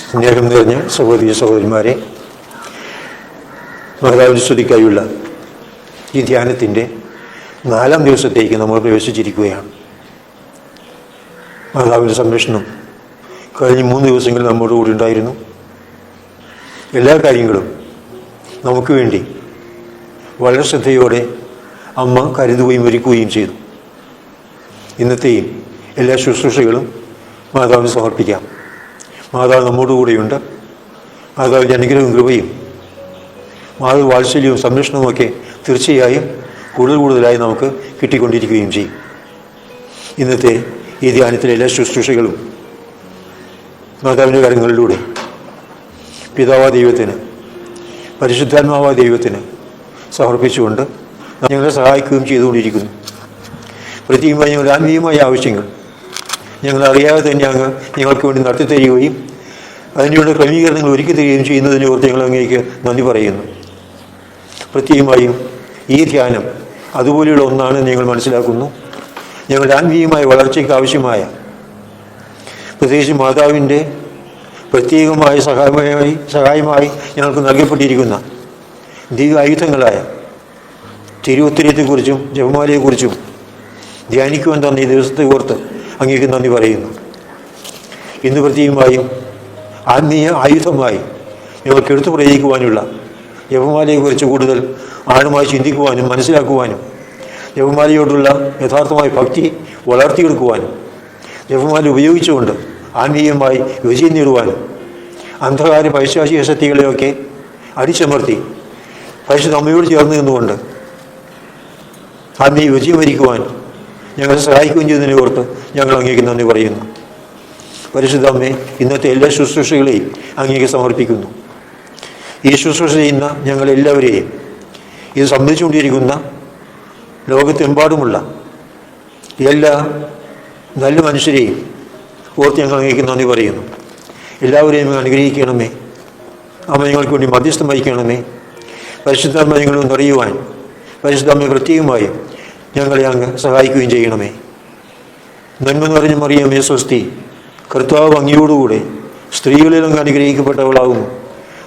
സ്നേഹം നിറഞ്ഞ സഹോദരി സഹോദരിമാരെ, മാതാവിൻ്റെ സ്തുതിക്കായുള്ള ഈ ധ്യാനത്തിൻ്റെ 4-ാം ദിവസത്തേക്ക് നമ്മൾ പ്രവേശിച്ചിരിക്കുകയാണ്. മാതാവിൻ്റെ സംരക്ഷണം കഴിഞ്ഞ 3 ദിവസങ്ങളിൽ നമ്മോട് കൂടി ഉണ്ടായിരുന്നു. എല്ലാ കാര്യങ്ങളും നമുക്ക് വേണ്ടി വളരെ ശ്രദ്ധയോടെ അമ്മ കരുതുകയും ഒരുക്കുകയും ചെയ്തു. ഇന്നത്തെയും എല്ലാ ശുശ്രൂഷകളും മാതാവിന് സമർപ്പിക്കാം. മാതാവ് നമ്മോട് കൂടെയുണ്ട്. മാതാവിൻ്റെ അനുഗ്രഹവും കൃപയും മാതാവ് വാത്സല്യവും സംരക്ഷണവുമൊക്കെ തീർച്ചയായും കൂടുതലായി നമുക്ക് കിട്ടിക്കൊണ്ടിരിക്കുകയും ചെയ്യും. ഇന്നത്തെ ഈ ധ്യാനത്തിലെ എല്ലാ ശുശ്രൂഷകളും മാതാവിൻ്റെ കാര്യങ്ങളിലൂടെ പിതാവാ ദൈവത്തിന്, പരിശുദ്ധാത്മാവാ ദൈവത്തിന് സമർപ്പിച്ചുകൊണ്ട് ഞങ്ങളെ സഹായിക്കുകയും ചെയ്തുകൊണ്ടിരിക്കുന്നു. പ്രത്യേകമായി ഞങ്ങളുടെ ആത്മീയമായ ആവശ്യങ്ങൾ ഞങ്ങളറിയാതെ തന്നെ ഞങ്ങൾക്ക് വേണ്ടി നടത്തിത്തരികയും അതിനുള്ള ക്രമീകരണങ്ങൾ ഒരുക്കി തരികയും ചെയ്യുന്നതിനെ ഓർത്ത് ഞങ്ങൾ അങ്ങേക്ക് നന്ദി പറയുന്നു. പ്രത്യേകമായും ഈ ധ്യാനം അതുപോലെയുള്ള ഒന്നാണെന്ന് ഞങ്ങൾ മനസ്സിലാക്കുന്നു. ഞങ്ങളുടെ ആത്മീയമായ വളർച്ചയ്ക്ക് ആവശ്യമായ, പ്രത്യേകിച്ച് മാതാവിൻ്റെ പ്രത്യേകമായ സഹായമായി ഞങ്ങൾക്ക് നൽകപ്പെട്ടിരിക്കുന്ന ദിവ്യായുധങ്ങളായ തിരുവുത്തരത്തെക്കുറിച്ചും ജപമാലയെക്കുറിച്ചും ധ്യാനിക്കുവാൻ തന്ന ഈ ദിവസത്തെ ഓർത്ത് അങ്ങേക്ക് നന്ദി പറയുന്നു. ഇന്ന് പ്രത്യേകമായും ആത്മീയ ആയുധമായി ഞങ്ങൾക്ക് എടുത്തു പ്രയോഗിക്കുവാനുള്ള ജപമാലയെക്കുറിച്ച് കൂടുതൽ ആഴമായി ചിന്തിക്കുവാനും മനസ്സിലാക്കുവാനും, ജപമാലയോടുള്ള യഥാർത്ഥമായ ഭക്തി വളർത്തിയെടുക്കുവാനും, ജപമാല ഉപയോഗിച്ചുകൊണ്ട് ആത്മീയമായി വിജയം നേടുവാനും, അന്ധകാര പൈശാചിക ശക്തികളെയൊക്കെ അടിച്ചമർത്തി പരിശുദ്ധ അമ്മയോട് ചേർന്ന് നിന്നുകൊണ്ട് ആത്മീയ വിജയം വരിക്കുവാൻ ഞങ്ങളെ സഹായിക്കുകയും ചെയ്തതിനെ ഓർത്ത് ഞങ്ങൾ അങ്ങേക്ക് നന്ദി പറയുന്നു. പരിശുദ്ധ അമ്മേ, ഇന്നത്തെ എല്ലാ ശുശ്രൂഷകളെയും അങ്ങേക്ക് സമർപ്പിക്കുന്നു. ഈ ശുശ്രൂഷ ചെയ്യുന്ന ഞങ്ങളെല്ലാവരെയും, ഇത് സംബന്ധിച്ചുകൊണ്ടിരിക്കുന്ന ലോകത്തെമ്പാടുമുള്ള എല്ലാ നല്ല മനുഷ്യരെയും ഓർത്ത് ഞങ്ങൾ അങ്ങേക്ക് നന്ദി പറയുന്നു. എല്ലാവരെയും അനുഗ്രഹിക്കണമേ. അമ്മ ഞങ്ങൾക്ക് വേണ്ടി മധ്യസ്ഥം വഹിക്കണമേ. പരിശുദ്ധാത്മ ഞങ്ങളെ നിറയുവാൻ പരിശുദ്ധാത്മ പ്രത്യേകമായും ഞങ്ങളെ അങ്ങ് സഹായിക്കുകയും ചെയ്യണമേ. നന്മ നിറഞ്ഞ മറിയമേ സ്വസ്തി, കർത്താവ് അങ്ങയോടുകൂടെ സ്ത്രീകളിൽ അങ്ങ് അനുഗ്രഹിക്കപ്പെട്ടവളാകുന്നു.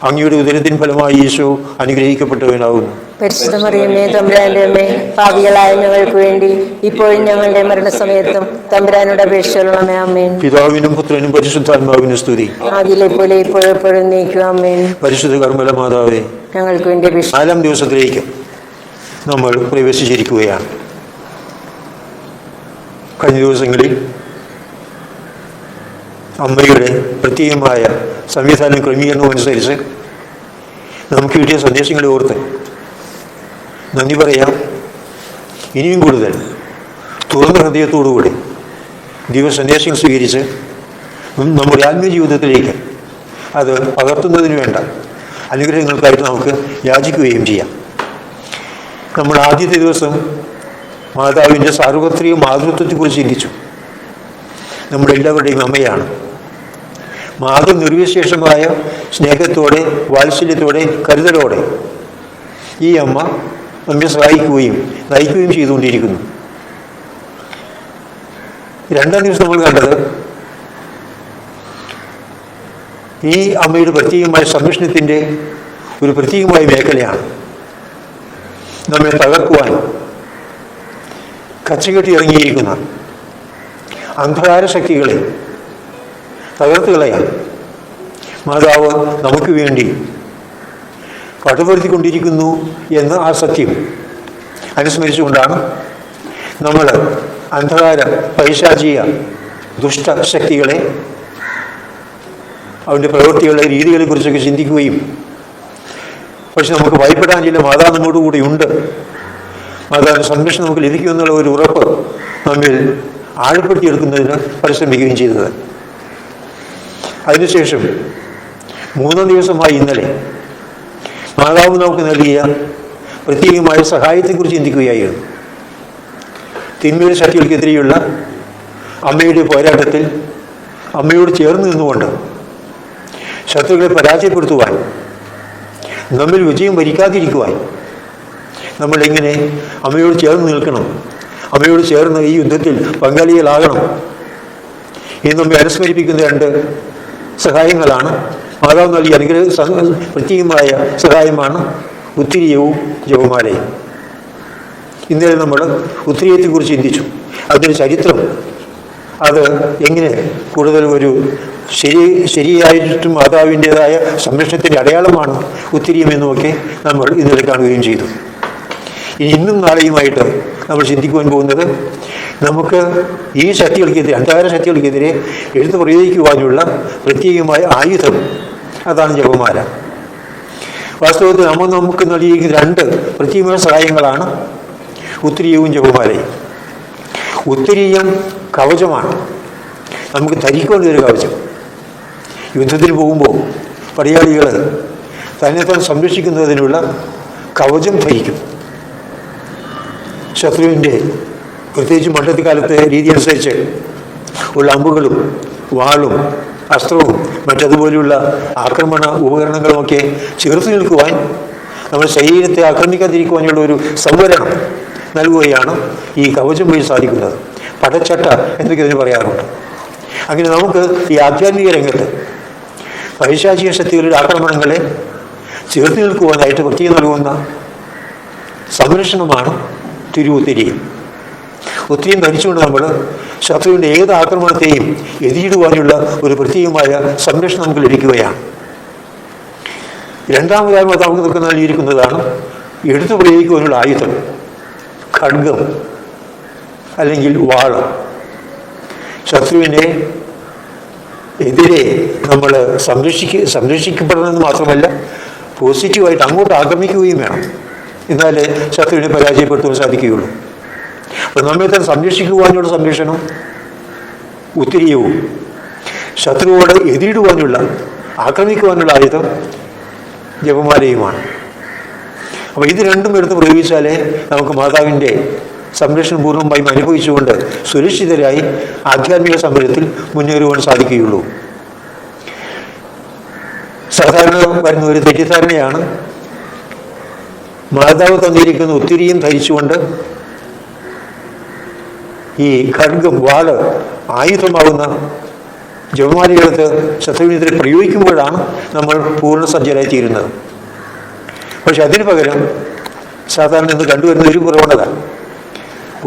അങ്ങയുടെ ഉദരത്തിൻ ഫലമായി ഈശോ അനുഗ്രഹിക്കപ്പെട്ടവനാകുന്നു. പരിശുദ്ധ മറിയമേ തമ്പുരാന്റെ അമ്മേ, പാപികളായ ഞങ്ങൾക്ക് വേണ്ടി ഇപ്പോഴും ഞങ്ങളുടെ മരണസമയത്തും തമ്പുരാനോട് അപേക്ഷിച്ചുകൊള്ളണമേ. ആമേൻ. പിതാവിനും പുത്രനും പരിശുദ്ധാത്മാവിനും സ്തുതി. ആദിയിലെ പോലെ ഇപ്പോഴെപ്പോഴും നീക്കും. ആമേൻ. പരിശുദ്ധ കർമ്മല മാതാവേ, ഞങ്ങൾക്ക് വേണ്ടി അപേക്ഷിച്ചു. 4-ാം ദിവസത്തിലേക്ക് നമ്മൾ പ്രവേശിച്ചിരിക്കുകയാണ്. കഴിഞ്ഞ ദിവസങ്ങളിൽ അമ്മയുടെ പ്രത്യേകമായ സംവിധാനം ക്രമീകരണവും അനുസരിച്ച് നമുക്ക് കിട്ടിയ സന്ദേശങ്ങളെ ഓർത്ത് നന്ദി പറയാം. ഇനിയും കൂടുതൽ തുറന്ന ഹൃദയത്തോടുകൂടി ദിവസന്ദേശങ്ങൾ സ്വീകരിച്ച് നമ്മുടെ ആത്മീയ ജീവിതത്തിലേക്ക് അത് പകർത്തുന്നതിന് വേണ്ട അനുഗ്രഹങ്ങൾക്കായിട്ട് നമുക്ക് യാചിക്കുകയും ചെയ്യാം. നമ്മൾ ആദ്യത്തെ ദിവസം മാതാവിൻ്റെ സാർവത്രിക മാതൃത്വത്തെക്കുറിച്ച് ചിന്തിച്ചു. നമ്മുടെ എല്ലാവരുടെയും അമ്മയാണ്. മാതൃ നിർവിശേഷമായ സ്നേഹത്തോടെ, വാത്സല്യത്തോടെ, കരുതലോടെ ഈ അമ്മ നമ്മെ സഹായിക്കുകയും നയിക്കുകയും ചെയ്തുകൊണ്ടിരിക്കുന്നു. 2-ാം ദിവസം നമ്മൾ കണ്ടത് ഈ അമ്മയുടെ പ്രത്യേകമായ സംരക്ഷണത്തിൻ്റെ ഒരു പ്രത്യേകമായ മേഖലയാണ്. നമ്മെ തകർക്കുവാൻ കച്ചകെട്ടി ഇറങ്ങിയിരിക്കുന്ന അന്ധകാര ശക്തികളെ തകർത്ത് കളയാൻ മാതാവ് നമുക്ക് വേണ്ടി പടുപെടുത്തിക്കൊണ്ടിരിക്കുന്നു എന്ന ആ സത്യം അനുസ്മരിച്ചുകൊണ്ടാണ് നമ്മൾ അന്ധകാര പൈശാചിക ദുഷ്ടശക്തികളെ, അവൻ്റെ പ്രവൃത്തികളുടെ രീതികളെക്കുറിച്ചൊക്കെ ചിന്തിക്കുകയും, പക്ഷെ നമുക്ക് ഭയപ്പെടാനില്ല, മാതാവ് നമ്മോട് കൂടി ഉണ്ട്, മാതാവിൻ്റെ സംരക്ഷണം നമുക്ക് ലഭിക്കുമെന്നുള്ള ഒരു ഉറപ്പ് നമ്മിൽ ആഴപ്പെടുത്തിയെടുക്കുന്നതിന് പരിശ്രമിക്കുകയും ചെയ്തത്. അതിനുശേഷം 3-ാം ദിവസമായി ഇന്നലെ മാതാവ് നമുക്ക് നൽകിയ പ്രത്യേകമായ സഹായത്തെക്കുറിച്ച് ചിന്തിക്കുകയായിരുന്നു. തിന്മയുടെ ശക്തികൾക്കെതിരെയുള്ള അമ്മയുടെ പോരാട്ടത്തിൽ അമ്മയോട് ചേർന്ന് നിന്നുകൊണ്ട് ശത്രുക്കളെ പരാജയപ്പെടുത്തുവാൻ, നമ്മിൽ വിജയം വരിക്കാതിരിക്കുവാൻ നമ്മളെങ്ങനെ അമ്മയോട് ചേർന്ന് നിൽക്കണം, അമ്മയോട് ചേർന്ന് ഈ യുദ്ധത്തിൽ പങ്കാളികളാകണം എന്ന് നമ്മെ അനുസ്മരിപ്പിക്കുന്ന 2 സഹായങ്ങളാണ്. മാതാവ് നൽകിയ പ്രത്യേകമായ സഹായമാണ് ഉത്തിരിയവും ജപമാലയും. ഇന്നലെ നമ്മൾ ഉത്തിരിയത്തെക്കുറിച്ച് ചിന്തിച്ചു. അതിൻ്റെ ചരിത്രം, അത് എങ്ങനെ കൂടുതൽ ഒരു ശരിയായിട്ടും മാതാവിൻ്റെതായ സംരക്ഷണത്തിൻ്റെ അടയാളമാണ് ഉത്തിരിയം എന്നുമൊക്കെ നമ്മൾ ഇന്നലെ കാണുകയും ചെയ്തു. ഇന്നും നാളെയുമായിട്ട് നമ്മൾ ചിന്തിക്കുവാൻ പോകുന്നത്, നമുക്ക് ഈ ശക്തികൾക്കെതിരെ, അന്ധകാര ശക്തികൾക്കെതിരെ എടുത്തു പ്രയോഗിക്കുവാനുള്ള പ്രത്യേകമായ ആയുധം, അതാണ് ജപമാല. വാസ്തവത്തിൽ നമുക്ക് നൽകിയിരിക്കുന്ന രണ്ട് പ്രത്യേകമായ സഹായങ്ങളാണ് ഉത്തിരിയവും ജപമാലയും. ഉത്തിരീയം കവചമാണ്, നമുക്ക് ധരിക്കേണ്ട ഒരു കവചം. യുദ്ധത്തിന് പോകുമ്പോൾ പടയാളികൾ തന്നെ സംരക്ഷിക്കുന്നതിനുള്ള കവചം ധരിക്കും. ശത്രുവിൻ്റെ, പ്രത്യേകിച്ച് മണ്ഡലക്കാലത്തെ രീതി അനുസരിച്ച് ഉള്ള അമ്പുകളും വാളും അസ്ത്രവും മറ്റതുപോലെയുള്ള ആക്രമണ ഉപകരണങ്ങളുമൊക്കെ ചേർത്ത് നിൽക്കുവാൻ, നമ്മുടെ ശരീരത്തെ ആക്രമിക്കാതിരിക്കുവാനുള്ള ഒരു സംവരണം നൽകുകയാണ് ഈ കവചം വഴി സാധിക്കുന്നത്. പടച്ചട്ട എന്നൊക്കെ അതിന് പറയാറുണ്ട്. അങ്ങനെ നമുക്ക് ഈ ആധ്യാത്മിക രംഗത്ത് പൈശാചിക ശക്തികളുടെ ആക്രമണങ്ങളെ ചേർത്ത് നിൽക്കുവാനായിട്ട് പ്രത്യേകം നൽകുന്ന സംരക്ഷണമാണ് ഉത്തിരിയം. ഉത്തിരിയം ധരിച്ചുകൊണ്ട് നമ്മൾ ശത്രുവിൻ്റെ ഏത് ആക്രമണത്തെയും എതിരിടുവാനുള്ള ഒരു പ്രത്യേകമായ സംരക്ഷണം നമുക്ക് ലഭിക്കുകയാണ്. രണ്ടാമതായി നമുക്ക് നൽകിയിരിക്കുന്നതാണ് എടുത്തു പ്രയോഗിക്കുവാനുള്ള ആയുധം, ഖഡ്ഗം അല്ലെങ്കിൽ വാള്. ശത്രുവിനെ എതിരെ നമ്മൾ സംരക്ഷിക്കപ്പെടണമെന്ന് മാത്രമല്ല, പോസിറ്റീവായിട്ട് അങ്ങോട്ട് ആക്രമിക്കുകയും വേണം. എന്നാലേ ശത്രുവിനെ പരാജയപ്പെടുത്തുവാൻ സാധിക്കുകയുള്ളൂ. അപ്പം നമ്മെ തന്നെ സംരക്ഷിക്കുവാനുള്ള സംരക്ഷണം ഉത്തിരിയവും, ശത്രുവോട് എതിരിടുവാനുള്ള, ആക്രമിക്കുവാനുള്ള ആയുധം ജപമാലയുമാണ്. അപ്പോൾ ഇത് രണ്ടും എടുത്ത് പ്രയോഗിച്ചാലേ നമുക്ക് മാതാവിൻ്റെ സംരക്ഷണം പൂർണ്ണമായും അനുഭവിച്ചുകൊണ്ട് സുരക്ഷിതരായി ആധ്യാത്മിക സമരത്തിൽ മുന്നേറുവാൻ സാധിക്കുകയുള്ളൂ. സാധാരണ വരുന്ന ഒരു തെറ്റിദ്ധാരണയാണ്, മാതാവ് തന്നിരിക്കുന്ന ഉത്തിരിയും ധരിച്ചുകൊണ്ട് ഈ ഖഡ്ഗം, വാള് ആയുധമാകുന്ന ജപമാലയെടുത്ത് ശത്രുവിനെതിരെ പ്രയോഗിക്കുമ്പോഴാണ് നമ്മൾ പൂർണ്ണസജ്ജരായി തീരുന്നത്. പക്ഷെ അതിന് പകരം സാധാരണ ഇന്ന് കണ്ടുവരുന്ന ഒരു പ്രവണത,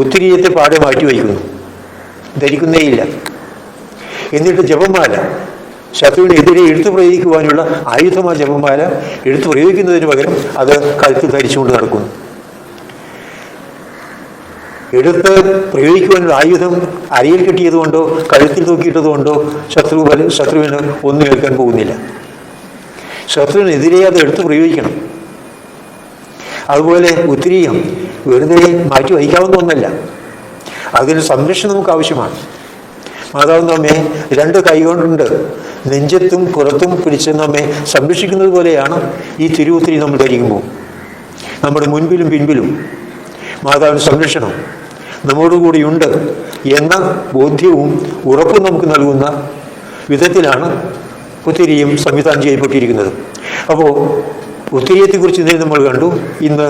ഉത്തിരിയത്തെ പാടെ മാറ്റി വയ്ക്കുന്നു, ധരിക്കുന്നേയില്ല. എന്നിട്ട് ജപമാല, ശത്രുവിനെതിരെ എടുത്തു പ്രയോഗിക്കുവാനുള്ള ആയുധമായ ജപമാല എടുത്തു പ്രയോഗിക്കുന്നതിന് പകരം അത് കഴുത്തിൽ ധരിച്ചുകൊണ്ട് നടക്കുന്നു. എടുത്ത് പ്രയോഗിക്കുവാനുള്ള ആയുധം അരയിൽ കെട്ടിയതുകൊണ്ടോ കഴുത്തിൽ തൂക്കിയിട്ടതുകൊണ്ടോ ശത്രുവിന് ഒന്നും കേൾക്കാൻ പോകുന്നില്ല. ശത്രുവിനെതിരെ അത് എടുത്തു പ്രയോഗിക്കണം. അതുപോലെ ഉത്തിരിയം വെറുതെ മാറ്റി വഹിക്കാവുന്ന ഒന്നല്ല, അതിന് സംരക്ഷണം നമുക്ക് ആവശ്യമാണ്. മാതാവ് നമ്മെ രണ്ട് കൈകൊണ്ട് നെഞ്ചത്തും പുറത്തും പിടിച്ച് നമ്മെ സംരക്ഷിക്കുന്നത് പോലെയാണ് ഈ തിരുവുത്തിരി നമ്മൾ ധരിക്കുമ്പോൾ. നമ്മുടെ മുൻപിലും പിൻപിലും മാതാവിൻ്റെ സംരക്ഷണം നമ്മോടുകൂടിയുണ്ട് എന്ന ബോധ്യവും ഉറപ്പും നമുക്ക് നൽകുന്ന വിധത്തിലാണ് ഉത്തിരിയും സംവിധാനം ചെയ്യപ്പെട്ടിരിക്കുന്നത്. അപ്പോൾ ഉത്തിരിയത്തെക്കുറിച്ച് ഇന്നലെ നമ്മൾ കണ്ടു. ഇന്ന്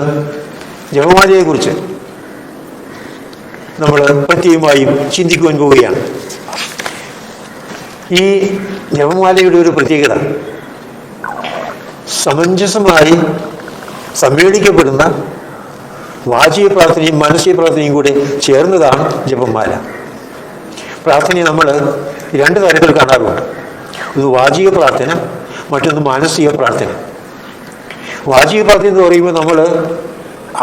ജപമാലയെക്കുറിച്ച് നമ്മൾ പ്രത്യേകമായും ചിന്തിക്കുവാൻ പോവുകയാണ്. ഈ ജപമാലയുടെ ഒരു പ്രത്യേകത, സമഞ്ജസമായി സമ്മേളിക്കപ്പെടുന്ന വാചിക പ്രാർത്ഥനയും മാനസിക പ്രാർത്ഥനയും കൂടെ ചേർന്നതാണ് ജപമാല. പ്രാർത്ഥനയെ നമ്മൾ രണ്ട് തരത്തിൽ കാണാറുണ്ട്. ഒന്ന് വാചിക പ്രാർത്ഥന, മറ്റൊന്ന് മാനസിക പ്രാർത്ഥന. വാചിക പ്രാർത്ഥന എന്ന് പറയുമ്പോൾ നമ്മൾ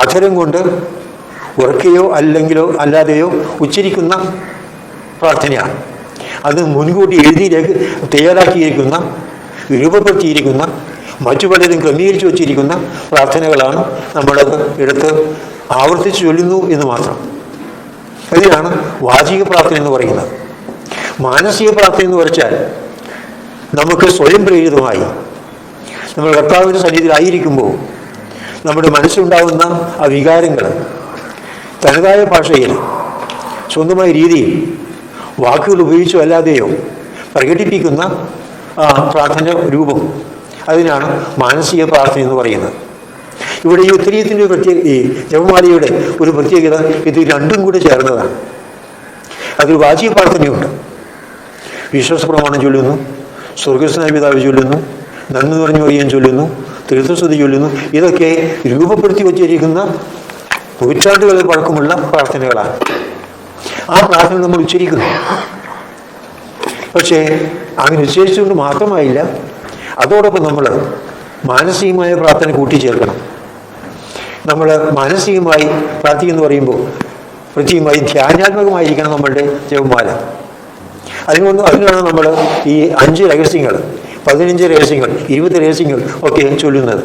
അധരം കൊണ്ട് ഉറക്കെയോ അല്ലാതെയോ ഉച്ചരിക്കുന്ന പ്രാർത്ഥനയാണ്. അത് മുൻകൂട്ടി തയ്യാറാക്കിയിരിക്കുന്ന, രൂപപ്പെടുത്തിയിരിക്കുന്ന, മറ്റു പലരും ക്രമീകരിച്ചു വച്ചിരിക്കുന്ന പ്രാർത്ഥനകളാണ് നമ്മളത് എടുത്ത് ആവർത്തിച്ച് ചൊല്ലുന്നു എന്ന് മാത്രം. അതിനാണ് വാചിക പ്രാർത്ഥന എന്ന് പറയുന്നത്. മാനസിക പ്രാർത്ഥന എന്ന് വരച്ചാൽ നമുക്ക് സ്വയം പ്രേരിതമായി നമ്മൾ കർത്താവിൻ്റെ സന്നിധിയിലായിരിക്കുമ്പോൾ നമ്മുടെ മനസ്സിലുണ്ടാകുന്ന ആ വികാരങ്ങൾ തനതായ ഭാഷയിൽ, സ്വന്തമായ രീതിയിൽ, വാക്കുകൾ ഉപയോഗിച്ചോ അല്ലാതെയോ പ്രകടിപ്പിക്കുന്ന ആ പ്രാർത്ഥന രൂപം, അതിനാണ് മാനസിക പ്രാർത്ഥന എന്ന് പറയുന്നത്. ഇവിടെ ഈ ഉത്തരീയത്തിൻ്റെ ഈ ജപമാലയുടെ ഒരു പ്രത്യേകത, ഇത് രണ്ടും കൂടെ ചേർന്നതാണ്. അതിൽ വാചിക പ്രാർത്ഥനയുണ്ട്. വിശ്വാസ പ്രമാണം ചൊല്ലുന്നു, സ്വർഗസ്നായ പിതാവ് ചൊല്ലുന്നു, നന്മ നിറഞ്ഞ മറിയം ചൊല്ലുന്നു, തീർത്ഥസ്തുതി ചൊല്ലുന്നു. ഇതൊക്കെ രൂപപ്പെടുത്തി വച്ചിരിക്കുന്ന നൂറ്റാണ്ടുകൾ പഴക്കമുള്ള പ്രാർത്ഥനകളാണ്. ആ പ്രാർത്ഥന നമ്മൾ ഉച്ചരിക്കുന്നു. പക്ഷേ അങ്ങനെ ഉച്ചരിച്ചുകൊണ്ട് മാത്രമായില്ല, അതോടൊപ്പം നമ്മൾ മാനസികമായ പ്രാർത്ഥന കൂട്ടിച്ചേർക്കണം. നമ്മൾ മാനസികമായി പ്രാർത്ഥിക്കുന്നു പറയുമ്പോൾ പ്രത്യേകമായി ധ്യാനാത്മകമായിരിക്കണം നമ്മളുടെ ജപമാല. അതിനാണ് നമ്മൾ ഈ 5 രഹസ്യങ്ങൾ, 15 രഹസ്യങ്ങൾ, 20 രഹസ്യങ്ങൾ ഒക്കെ ചൊല്ലുന്നത്.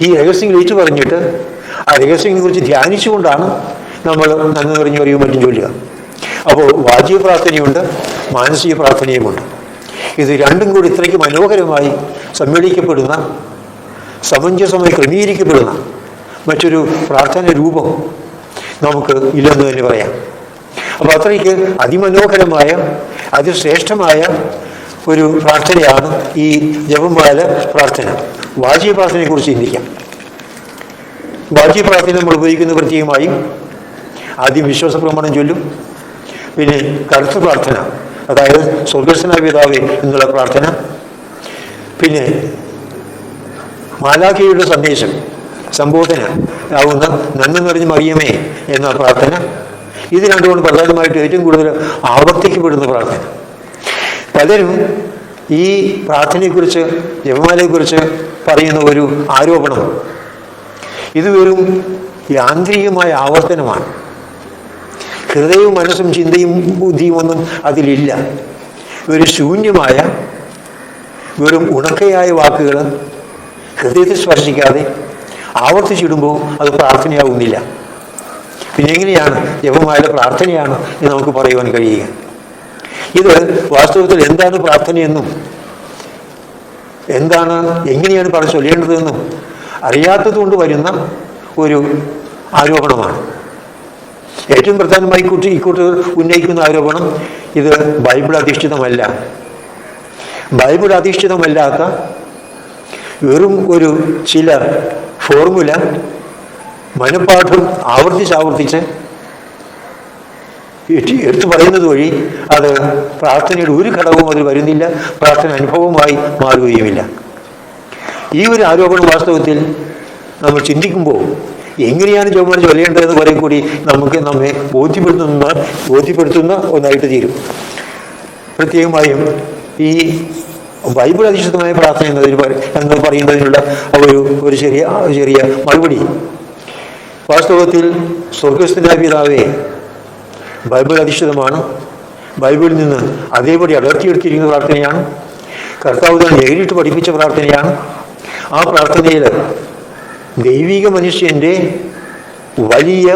ഈ രഹസ്യങ്ങൾ ഏറ്റു പറഞ്ഞിട്ട് ആ രഹസ്യങ്ങളെക്കുറിച്ച് ധ്യാനിച്ചുകൊണ്ടാണ് നമ്മൾ നന്മ നിറഞ്ഞ മറിയം മറ്റും ചൊല്ലുക. അപ്പോൾ വാചിക പ്രാർത്ഥനയുണ്ട്, മാനസിക പ്രാർത്ഥനയുമുണ്ട്. ഇത് രണ്ടും കൂടി ഇത്രയ്ക്ക് മനോഹരമായി സമ്മേളിക്കപ്പെടുന്ന, സമഞ്ജസമായി ക്രമീകരിക്കപ്പെടുന്ന മറ്റൊരു പ്രാർത്ഥന രൂപം നമുക്ക് ഇല്ലെന്ന് തന്നെ പറയാം. അപ്പോൾ അത്രയ്ക്ക് അതിമനോഹരമായ, അതിശ്രേഷ്ഠമായ ഒരു പ്രാർത്ഥനയാണ് ഈ ജപമാല പ്രാർത്ഥന. വാചിക പ്രാർത്ഥനയെക്കുറിച്ച് ചിന്തിക്കാം. വാചിക പ്രാർത്ഥന നമ്മൾ ഉപയോഗിക്കുന്ന പ്രത്യേകമായും ആദ്യം വിശ്വാസ പ്രമാണം ചൊല്ലും, പിന്നെ കർത്തൃ പ്രാർത്ഥന, അതായത് സ്വർഗസ്നായ പിതാവേ എന്നുള്ള പ്രാർത്ഥന, പിന്നെ മാലാഖയുടെ സന്ദേശം, സംബോധന ആവുന്ന നന്മ നിറഞ്ഞ മറിയമേ എന്ന പ്രാർത്ഥന. ഇത് രണ്ടുകൊണ്ട് പ്രധാനമായിട്ട് ഏറ്റവും കൂടുതൽ ആവർത്തിക്കപ്പെടുന്ന പ്രാർത്ഥന. പലരും ഈ പ്രാർത്ഥനയെക്കുറിച്ച്, ജപമാലയെക്കുറിച്ച് പറയുന്ന ഒരു ആരോപണം, ഇത് വെറും യാന്ത്രികമായ ആവർത്തനമാണ്. ഹൃദയവും മനസ്സും ചിന്തയും ബുദ്ധിയും ഒന്നും അതിലില്ല. ഒരു ശൂന്യമായ, വെറും ഉണക്കയായ വാക്കുകൾ ഹൃദയത്തെ സ്പർശിക്കാതെ ആവർത്തിച്ചിടുമ്പോൾ അത് പ്രാർത്ഥനയാവുന്നില്ല. പിന്നെ എങ്ങനെയാണ് ജപമാല പ്രാർത്ഥനയാണ് എന്ന് നമുക്ക് പറയുവാൻ കഴിയുക? ഇത് വാസ്തവത്തിൽ എന്താണ് പ്രാർത്ഥനയെന്നും എങ്ങനെയാണ് ചൊല്ലേണ്ടതെന്നും അറിയാത്തതുകൊണ്ട് വരുന്ന ഒരു ആരോപണമാണ്. ഏറ്റവും പ്രധാനമായി ഇക്കൂട്ടർ ഉന്നയിക്കുന്ന ആരോപണം, ഇത് ബൈബിൾ അധിഷ്ഠിതമല്ല. ബൈബിൾ അധിഷ്ഠിതമല്ലാത്ത വെറും ഒരു ചില ഫോർമുല മനഃപാഠം ആവർത്തിച്ച് എടുത്തു പറയുന്നത് വഴി അത് പ്രാർത്ഥനയുടെ ഒരു ഘടകവും അതിൽ വരുന്നില്ല, പ്രാർത്ഥന അനുഭവമായി മാറുകയുമില്ല. ഈ ഒരു ആരോപണം വാസ്തവത്തിൽ നമ്മൾ ചിന്തിക്കുമ്പോൾ എങ്ങനെയാണ് ജപമാല ചൊല്ലേണ്ടതെന്ന് കുറെ കൂടി നമ്മെ ബോധ്യപ്പെടുത്തുന്ന ഒന്നായിട്ട് തീരും. പ്രത്യേകമായും ഈ ബൈബിൾ അധിഷ്ഠിതമായ പ്രാർത്ഥന എന്ന് പറയുന്നതിനുള്ള ഒരു ചെറിയ മറുപടി, വാസ്തവത്തിൽ സ്വർഗസ്ഥനായ പിതാവേ ബൈബിൾ അധിഷ്ഠിതമാണ്. ബൈബിളിൽ നിന്ന് അതേപടി അടർത്തിയെടുത്തിരിക്കുന്ന പ്രാർത്ഥനയാണ്. കർത്താവ് തന്നെ നേരിട്ട് പഠിപ്പിച്ച പ്രാർത്ഥനയാണ്. ആ പ്രാർത്ഥനയിൽ ദൈവിക മനുഷ്യൻ്റെ വലിയ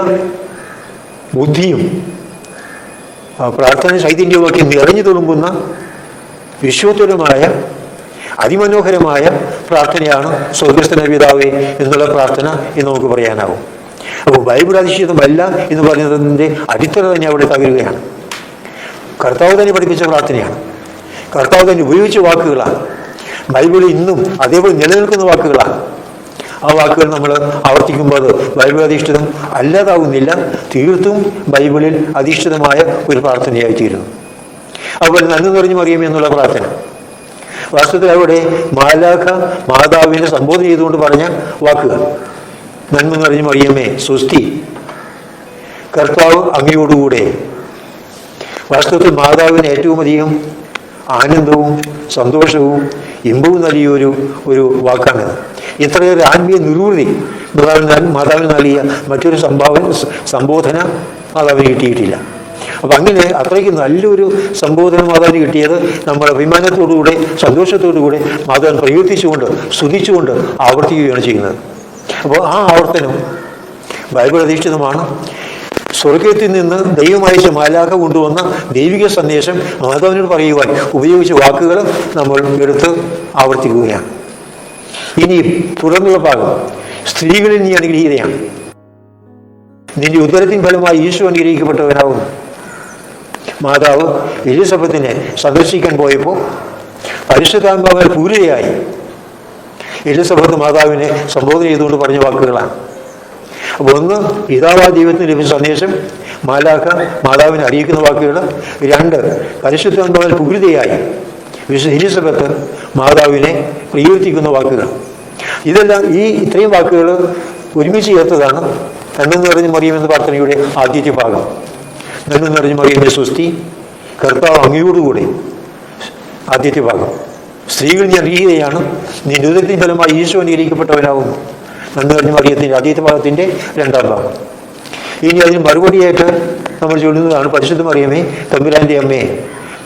ബുദ്ധിയും പ്രാർത്ഥന ചൈതന്യവുമൊക്കെ നിറഞ്ഞു തുളുമ്പുന്ന വിശ്വോത്തരമായ അതിമനോഹരമായ പ്രാർത്ഥനയാണ് സ്വർഗസ്ഥനായ പിതാവേ എന്നുള്ള പ്രാർത്ഥന എന്ന് നമുക്ക് പറയാനാവും. അപ്പോൾ ബൈബിൾ അധിഷ്ഠിതമല്ല എന്ന് പറയുന്നതിൻ്റെ അടിത്തറ തന്നെ അവിടെ തകരുകയാണ്. കർത്താവ് തന്നെ പഠിപ്പിച്ച പ്രാർത്ഥനയാണ്, കർത്താവ് തന്നെ ഉപയോഗിച്ച വാക്കുകളാണ്, ബൈബിളിൽ ഇന്നും അതേപോലെ നിലനിൽക്കുന്ന വാക്കുകളാണ്. ആ വാക്കുകൾ നമ്മൾ ആവർത്തിക്കുമ്പോൾ അത് ബൈബിൾ അധിഷ്ഠിതം അല്ലാതാവുന്നില്ല, തീർത്തും ബൈബിളിൽ അധിഷ്ഠിതമായ ഒരു പ്രാർത്ഥനയായി തീരുന്നു. അതുപോലെ നന്മ നിറഞ്ഞ മറിയം എന്നുള്ള പ്രാർത്ഥന, വാസ്തവത്തിൽ അവിടെ മാലാഖ മാതാവിനെ സംബോധന ചെയ്തുകൊണ്ട് പറഞ്ഞ വാക്കുകൾ, നന്മ നിറഞ്ഞ മറിയമേ സ്വസ്തി, കർത്താവ് അങ്ങയോടുകൂടെ. വാസ്തവത്തിൽ മാതാവിന് ഏറ്റവും അധികം ആനന്ദവും സന്തോഷവും ഇമ്പവും നൽകിയൊരു വാക്കാണിത്. ഇത്രയേറെ ആത്മീയ നിർവൃതി മാതാവിന് നൽകിയ മറ്റൊരു സംബോധന മാതാവിന് കിട്ടിയിട്ടില്ല. അപ്പം അങ്ങനെ അത്രയ്ക്ക് നല്ലൊരു സംബോധന മാതാവിന് കിട്ടിയത് നമ്മൾ അഭിമാനത്തോടുകൂടെ സന്തോഷത്തോടുകൂടെ മാതാവിനെ പ്രകീർത്തിച്ചുകൊണ്ട് സ്തുതിച്ചുകൊണ്ട് ആവർത്തിക്കുകയാണ് ചെയ്യുന്നത്. അപ്പോൾ ആ ആവർത്തനം ബൈബിൾ അധിഷ്ഠിതമാണ്. സ്വർഗത്തിൽ നിന്ന് ദൈവം അയച്ച മാലാഖ കൊണ്ടുവന്ന ദൈവിക സന്ദേശം മാതാവിനോട് പറയുവാൻ ഉപയോഗിച്ച വാക്കുകൾ നമ്മൾ എടുത്ത് ആവർത്തിക്കുകയാണ്. ഇനിയും തുടർന്നുള്ള ഭാഗം, സ്ത്രീകളിൽ നീ അനുഗ്രഹീതയാണ്, നിന്റെ ഉദരത്തിൻ ഫലമായി ഈശോ അനുഗ്രഹിക്കപ്പെട്ടവനാകുന്നു. മാതാവ് എലിസബത്തിനെ സന്ദർശിക്കാൻ പോയപ്പോൾ പരിശുദ്ധാത്മാവിനാൽ പൂരിതയായി എലിസബത്ത് മാതാവിനെ സംബോധന ചെയ്തുകൊണ്ട് പറഞ്ഞ വാക്കുകളാണ്. അപ്പോൾ ഒന്ന്, പിതാവായ ദൈവത്തിന് ലഭിച്ച സന്ദേശം മാലാഖ മാതാവിനെ അറിയിക്കുന്ന വാക്കുകൾ. രണ്ട്, പരിശുദ്ധാത്മാവിനാൽ പൂരിതയായി വിശുദ്ധ എലിസബത്ത് മാതാവിനെ പ്രകീർത്തിക്കുന്ന വാക്കുകൾ. ഇതെല്ലാം ഇത്രയും വാക്കുകൾ ഒരുമിച്ച് ചേർത്തതാണ് നന്മ നിറഞ്ഞ മറിയമെന്ന പ്രാർത്ഥനയുടെ ആദ്യത്തെ ഭാഗം. നന്മ നിറഞ്ഞ മറിയമേ സ്വസ്തി, കർത്താവ് അങ്ങയോടുകൂടെ, ആദ്യത്തെ ഭാഗം. സ്ത്രീകൾ ഞാൻ അറിയുകയാണ്, നിന്റെ ഉദരത്തിൻ ഫലമായി ഈശോ അനുഗ്രഹിക്കപ്പെട്ടവനാകുന്നു. നന്മ നിറഞ്ഞ മറിയത്തിൻ്റെ ആദ്യത്തെ ഭാഗത്തിൻ്റെ രണ്ടാം ഭാഗം. ഇനി അതിന് മറുപടിയായിട്ട് നമ്മൾ ചൊല്ലുന്നതാണ് പരിശുദ്ധ മറിയമേ തമ്പുരാൻ്റെ അമ്മേ,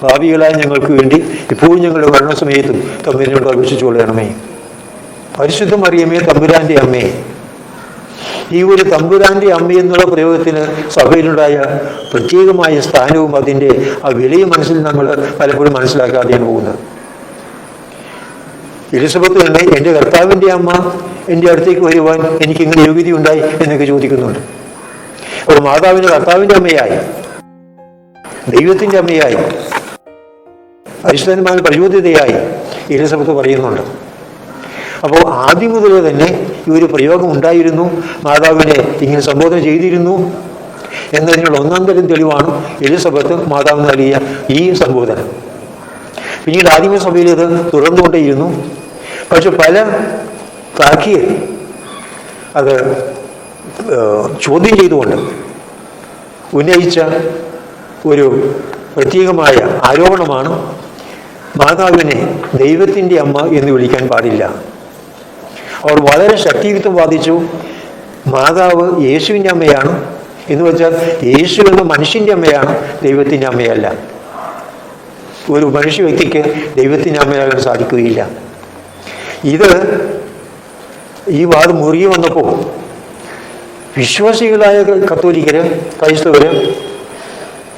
പാപികളായ ഞങ്ങൾക്ക് വേണ്ടി ഇപ്പോഴും ഞങ്ങളുടെ മരണസമയത്തും തമ്പുരാനോട് അപേക്ഷിച്ചു കൊള്ളണമേ. പരിശുദ്ധ മറിയമേ തമ്പുരാൻ്റെ അമ്മേ. ഈ ഒരു തമ്പുരാൻ്റെ അമ്മ എന്നുള്ള പ്രയോഗത്തിന് സഭയിലുണ്ടായ പ്രത്യേകമായ സ്ഥാനവും അതിൻ്റെ ആ വിലയും മനസ്സിൽ നമ്മൾ പലപ്പോഴും മനസ്സിലാക്കാതെയാണ് പോകുന്നത്. എലിസബത്ത് തന്നെ എൻ്റെ കർത്താവിൻ്റെ അമ്മ എൻ്റെ അടുത്തേക്ക് വരുവാൻ എനിക്കിങ്ങനെ യോഗ്യതയുണ്ടായി എന്നൊക്കെ ചോദിക്കുന്നുണ്ട്. അപ്പോൾ മാതാവിൻ്റെ കർത്താവിൻ്റെ അമ്മയായി, ദൈവത്തിൻ്റെ അമ്മയായി, പരിശുദ്ധന്മാർ പ്രചോദിതയായി എലിസബത്ത് പറയുന്നുണ്ട്. അപ്പോൾ ആദ്യം മുതൽ തന്നെ ഈ ഒരു പ്രയോഗം ഉണ്ടായിരുന്നു, മാതാവിനെ ഇങ്ങനെ സംബോധന ചെയ്തിരുന്നു എന്നതിനുള്ള ഒന്നാം തരം തെളിവാണ് എലിസബത്ത് മാതാവ് നൽകിയ ഈ സംബോധന. പിന്നീട് ആദിമ സഭയിൽ ഇത് തുറന്നുകൊണ്ടേയിരുന്നു. പക്ഷെ പല താക്കിയെ അത് ചോദ്യം ചെയ്തുകൊണ്ട് ഉന്നയിച്ച ഒരു പ്രത്യേകമായ ആരോപണമാണ് മാതാവിനെ ദൈവത്തിൻ്റെ അമ്മ എന്ന് വിളിക്കാൻ പാടില്ല. അവർ വളരെ ശക്തിയുക്തം വാദിച്ചു, മാതാവ് യേശുവിൻ്റെ അമ്മയാണ് എന്ന് വെച്ചാൽ യേശു എന്ന മനുഷ്യൻ്റെ അമ്മയാണ്, ദൈവത്തിൻ്റെ അമ്മയല്ല. ഒരു മനുഷ്യ വ്യക്തിക്ക് ദൈവത്തിൻ്റെ അമ്മയാകാൻ സാധിക്കുകയില്ല. ഈ വാദം മുറുകി വന്നപ്പോൾ വിശ്വാസികളായ കത്തോലിക്കര്, ക്രൈസ്തവര്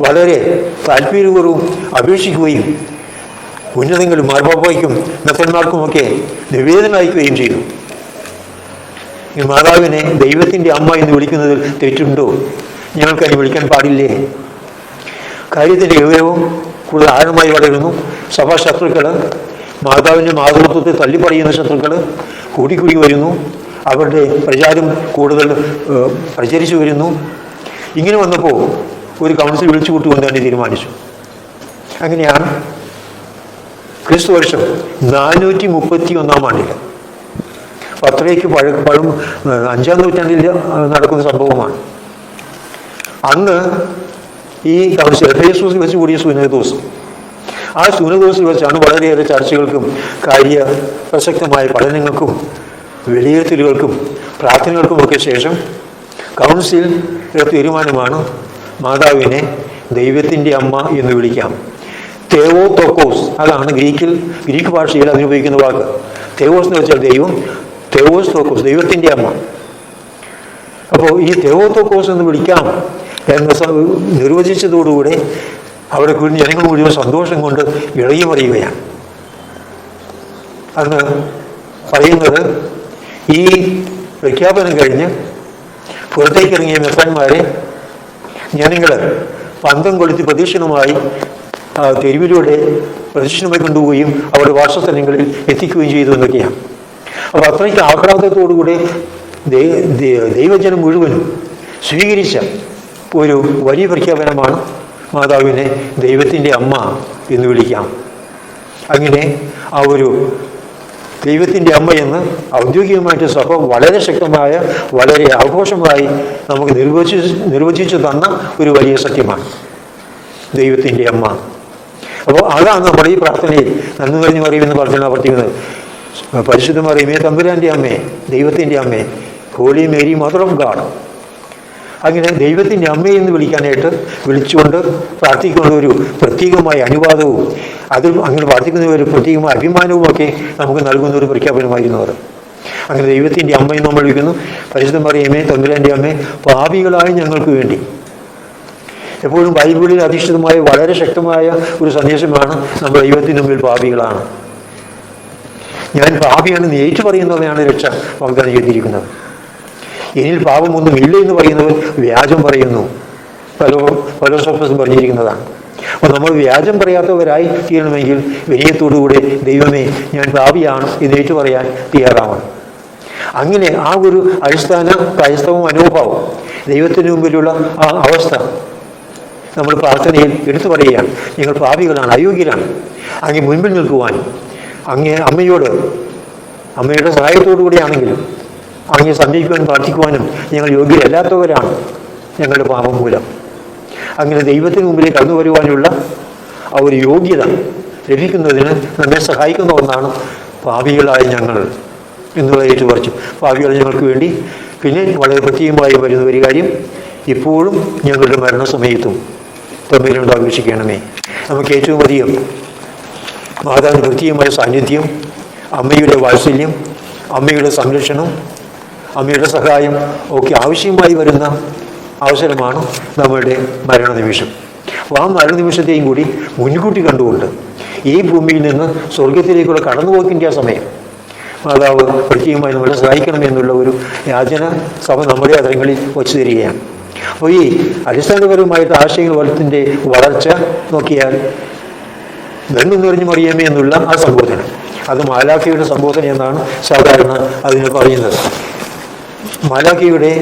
വളരെ താല്പര്യപൂർവ്വം അപേക്ഷിക്കുകയും ഉന്നതങ്ങളും മാർപ്പാപ്പയ്ക്കും മെത്രന്മാർക്കുമൊക്കെ നിവേദനം അയക്കുകയും ചെയ്തു. ഈ മാതാവിനെ ദൈവത്തിൻ്റെ അമ്മ എന്ന് വിളിക്കുന്നതിൽ തെറ്റുണ്ടോ? ഞങ്ങൾക്കതിനെ വിളിക്കാൻ പാടില്ലേ? കാര്യത്തിൻ്റെ ഗൗരവം കൂടുതൽ ആഴമായി വളരുന്നു. സഭാ ശത്രുക്കൾ, മാതാവിൻ്റെ മാതൃത്വത്തെ തള്ളിപ്പറയുന്ന ശത്രുക്കൾ കൂടിക്കൂടി വരുന്നു. അവരുടെ പ്രചാരം കൂടുതൽ പ്രചരിച്ചു വരുന്നു. ഇങ്ങനെ വന്നപ്പോൾ ഒരു കൗൺസിൽ വിളിച്ചു കൂട്ടുകൊണ്ട് തന്നെ തീരുമാനിച്ചു. അങ്ങനെയാണ് ക്രിസ്തു വർഷം 431 ആണ്ടിൽ, അത്രയ്ക്ക് പഴം 5-ാം നൂറ്റാണ്ടിൽ നടക്കുന്ന സംഭവമാണ്. അന്ന് ഈ കൗൺസിൽ എഫേസൂസിൽ വെച്ച് കൂടിയ സുനദോസ്, ആ സുനദോസിൽ വെച്ചാണ് വളരെയേറെ ചർച്ചകൾക്കും കാര്യ പ്രസക്തമായ പഠനങ്ങൾക്കും വിലയിരുത്തലുകൾക്കും പ്രാർത്ഥനകൾക്കുമൊക്കെ ശേഷം കൗൺസിൽ തീരുമാനമാണ് മാതാവിനെ ദൈവത്തിൻ്റെ അമ്മ എന്ന് വിളിക്കാം. തെയോത്തോക്കോസ്, അതാണ് ഗ്രീക്ക് ഭാഷയിൽ അതിനുപയോഗിക്കുന്ന വാക്ക്. തെയോസ് എന്ന് വെച്ചാൽ ദൈവം, തെയോസ് തോക്കോസ് ദൈവത്തിൻ്റെ അമ്മ. അപ്പോൾ ഈ തെയോത്തോക്കോസ് എന്ന് വിളിക്കാം എന്ന് നിർവചിച്ചതോടുകൂടെ അവിടെ കൂടി ജനങ്ങൾ മുഴുവൻ സന്തോഷം കൊണ്ട് ഇളകി മറിയുകയാണ്. അന്ന് പറയുന്നത്, ഈ പ്രഖ്യാപനം കഴിഞ്ഞ് പുറത്തേക്കിറങ്ങിയ മെത്രന്മാരെ ജനങ്ങൾ പന്തം കൊളുത്തി പ്രദക്ഷിണമായി തെരുവിലൂടെ പ്രദക്ഷിണമായി കൊണ്ടുപോവുകയും അവരുടെ വാസസ്ഥലങ്ങളിൽ എത്തിക്കുകയും ചെയ്തു എന്നൊക്കെയാണ്. അപ്പോൾ അത്രയ്ക്ക് ആഹ്ലാദത്തോടുകൂടി ദൈവജനം മുഴുവനും സ്വീകരിച്ച ഒരു വലിയ പ്രഖ്യാപനമാണ് മാതാവിനെ ദൈവത്തിൻ്റെ അമ്മ എന്ന് വിളിക്കാം. അങ്ങനെ ആ ഒരു ദൈവത്തിൻ്റെ അമ്മ എന്ന് ഔദ്യോഗികമായിട്ട് സഭ വളരെ ശക്തമായ, വളരെ ആഘോഷമായി നമുക്ക് നിർവചിച്ചു തന്ന ഒരു വലിയ സത്യമാണ് ദൈവത്തിൻ്റെ അമ്മ. അപ്പോൾ അതാണ് നമ്മുടെ ഈ പ്രാർത്ഥനയിൽ നന്ദി നിറഞ്ഞു മറിയുമെന്ന് പ്രാർത്ഥന ആവർത്തിക്കുന്നത്. പരിശുദ്ധ മറിയമേ തമ്പുരാൻ്റെ അമ്മേ, ദൈവത്തിൻ്റെ അമ്മേ, holy Mary mother of God. അങ്ങനെ ദൈവത്തിൻ്റെ അമ്മയെന്ന് വിളിക്കാനായിട്ട് വിളിച്ചുകൊണ്ട് പ്രാർത്ഥിക്കുന്ന ഒരു പ്രത്യേകമായ അനുവാദവും അതിൽ അങ്ങനെ പ്രാർത്ഥിക്കുന്ന ഒരു പ്രത്യേകമായ അഭിമാനവും ഒക്കെ നമുക്ക് നൽകുന്ന ഒരു പ്രഖ്യാപനമായിരുന്നു അത്. അങ്ങനെ ദൈവത്തിൻ്റെ അമ്മയെന്ന് നമ്മൾ വിളിക്കുന്നു. പരിശുദ്ധ മറിയമേ തമ്പുരാൻ്റെ അമ്മേ, പാപികളായ ഞങ്ങൾക്ക് വേണ്ടി. എപ്പോഴും ബൈബിളിൽ അധിഷ്ഠിതമായ വളരെ ശക്തമായ ഒരു സന്ദേശമാണ് നമ്മൾ ദൈവത്തിന് മുമ്പിൽ പാപികളാണ്. ഞാൻ പാപിയാണെന്ന് ഏറ്റു പറയുന്നവരെയാണ് രക്ഷ വാഗ്ദാനം ചെയ്തിരിക്കുന്നത്. എന്നിൽ പാപമൊന്നും ഇല്ല എന്ന് പറയുന്നവർ വ്യാജം പറയുന്നു. പലോസോഫസും പറഞ്ഞിരിക്കുന്നതാണ്. അപ്പോൾ നമ്മൾ വ്യാജം പറയാത്തവരായി തീരണമെങ്കിൽ വിനയത്തോടുകൂടെ ദൈവമേ ഞാൻ പാപിയാണ് എന്ന് ഏറ്റു പറയാൻ തയ്യാറാവണം. അങ്ങനെ ആ ഒരു അടിസ്ഥാന ക്രൈസ്തവ മനോഭാവം, ദൈവത്തിന് മുമ്പിലുള്ള ആ അവസ്ഥ നമ്മൾ പ്രാർത്ഥനയിൽ എടുത്തു പറയുകയാണ്, ഞങ്ങൾ പാപികളാണ്, അയോഗ്യരാണ്. അങ്ങ് മുൻപിൽ നിൽക്കുവാൻ, അങ്ങ് അമ്മയുടെ സഹായത്തോടു കൂടിയാണെങ്കിലും അങ്ങ് സന്ദേശിക്കുവാനും പ്രാർത്ഥിക്കുവാനും ഞങ്ങൾ യോഗ്യരല്ലാത്തവരാണ് ഞങ്ങളുടെ പാപം മൂലം. അങ്ങനെ ദൈവത്തിന് മുമ്പിലേക്ക് കടന്നു വരുവാനുള്ള ആ ഒരു യോഗ്യത ലഭിക്കുന്നതിന് നമ്മെ സഹായിക്കുന്ന ഒന്നാണ് പാപികളായ ഞങ്ങൾ എന്നുള്ള ഏറ്റുപറച്ചു. പാപികൾ ഞങ്ങൾക്ക് വേണ്ടി പിന്നെ വളരെ പ്രത്യേകമായി വരുന്ന ഒരു കാര്യം, ഇപ്പോഴും ഞങ്ങളുടെ മരണസമയത്തും തമ്മിലുണ്ട് അപേക്ഷിക്കണമേ. നമുക്ക് ഏറ്റവും അധികം മാതാവിൻ്റെ പ്രത്യേകമായ സാന്നിധ്യം, അമ്മയുടെ വാത്സല്യം, അമ്മയുടെ സംരക്ഷണം, അമ്മയുടെ സഹായം ഒക്കെ ആവശ്യമായി വരുന്ന അവസരമാണ് നമ്മളുടെ മരണനിമിഷം. അപ്പോൾ ആ മരണനിമിഷത്തെയും കൂടി മുൻകൂട്ടി കണ്ടുകൊണ്ട് ഈ ഭൂമിയിൽ നിന്ന് സ്വർഗത്തിലേക്കുള്ള കടന്നുപോക്കിൻ്റെ ആ സമയം മാതാവ് പ്രത്യേകമായി നമ്മളെ സഹായിക്കണമെന്നുള്ള ഒരു യാചന സഭ നമ്മുടെ അതരങ്ങളിൽ വച്ചു തരികയാണ്. അപ്പോൾ ഈ അടിസ്ഥാനപരമായിട്ട് ആശയങ്ങളുടെ വളർച്ച നോക്കിയാൽ വെണ്ണു നിറഞ്ഞു മറിയമേ എന്നുള്ള ആ സംബോധന, അത് മാലാഖയുടെ സംബോധന എന്നാണ് സാധാരണ അതിനെ പറയുന്നത്. മാലാഖയുടെ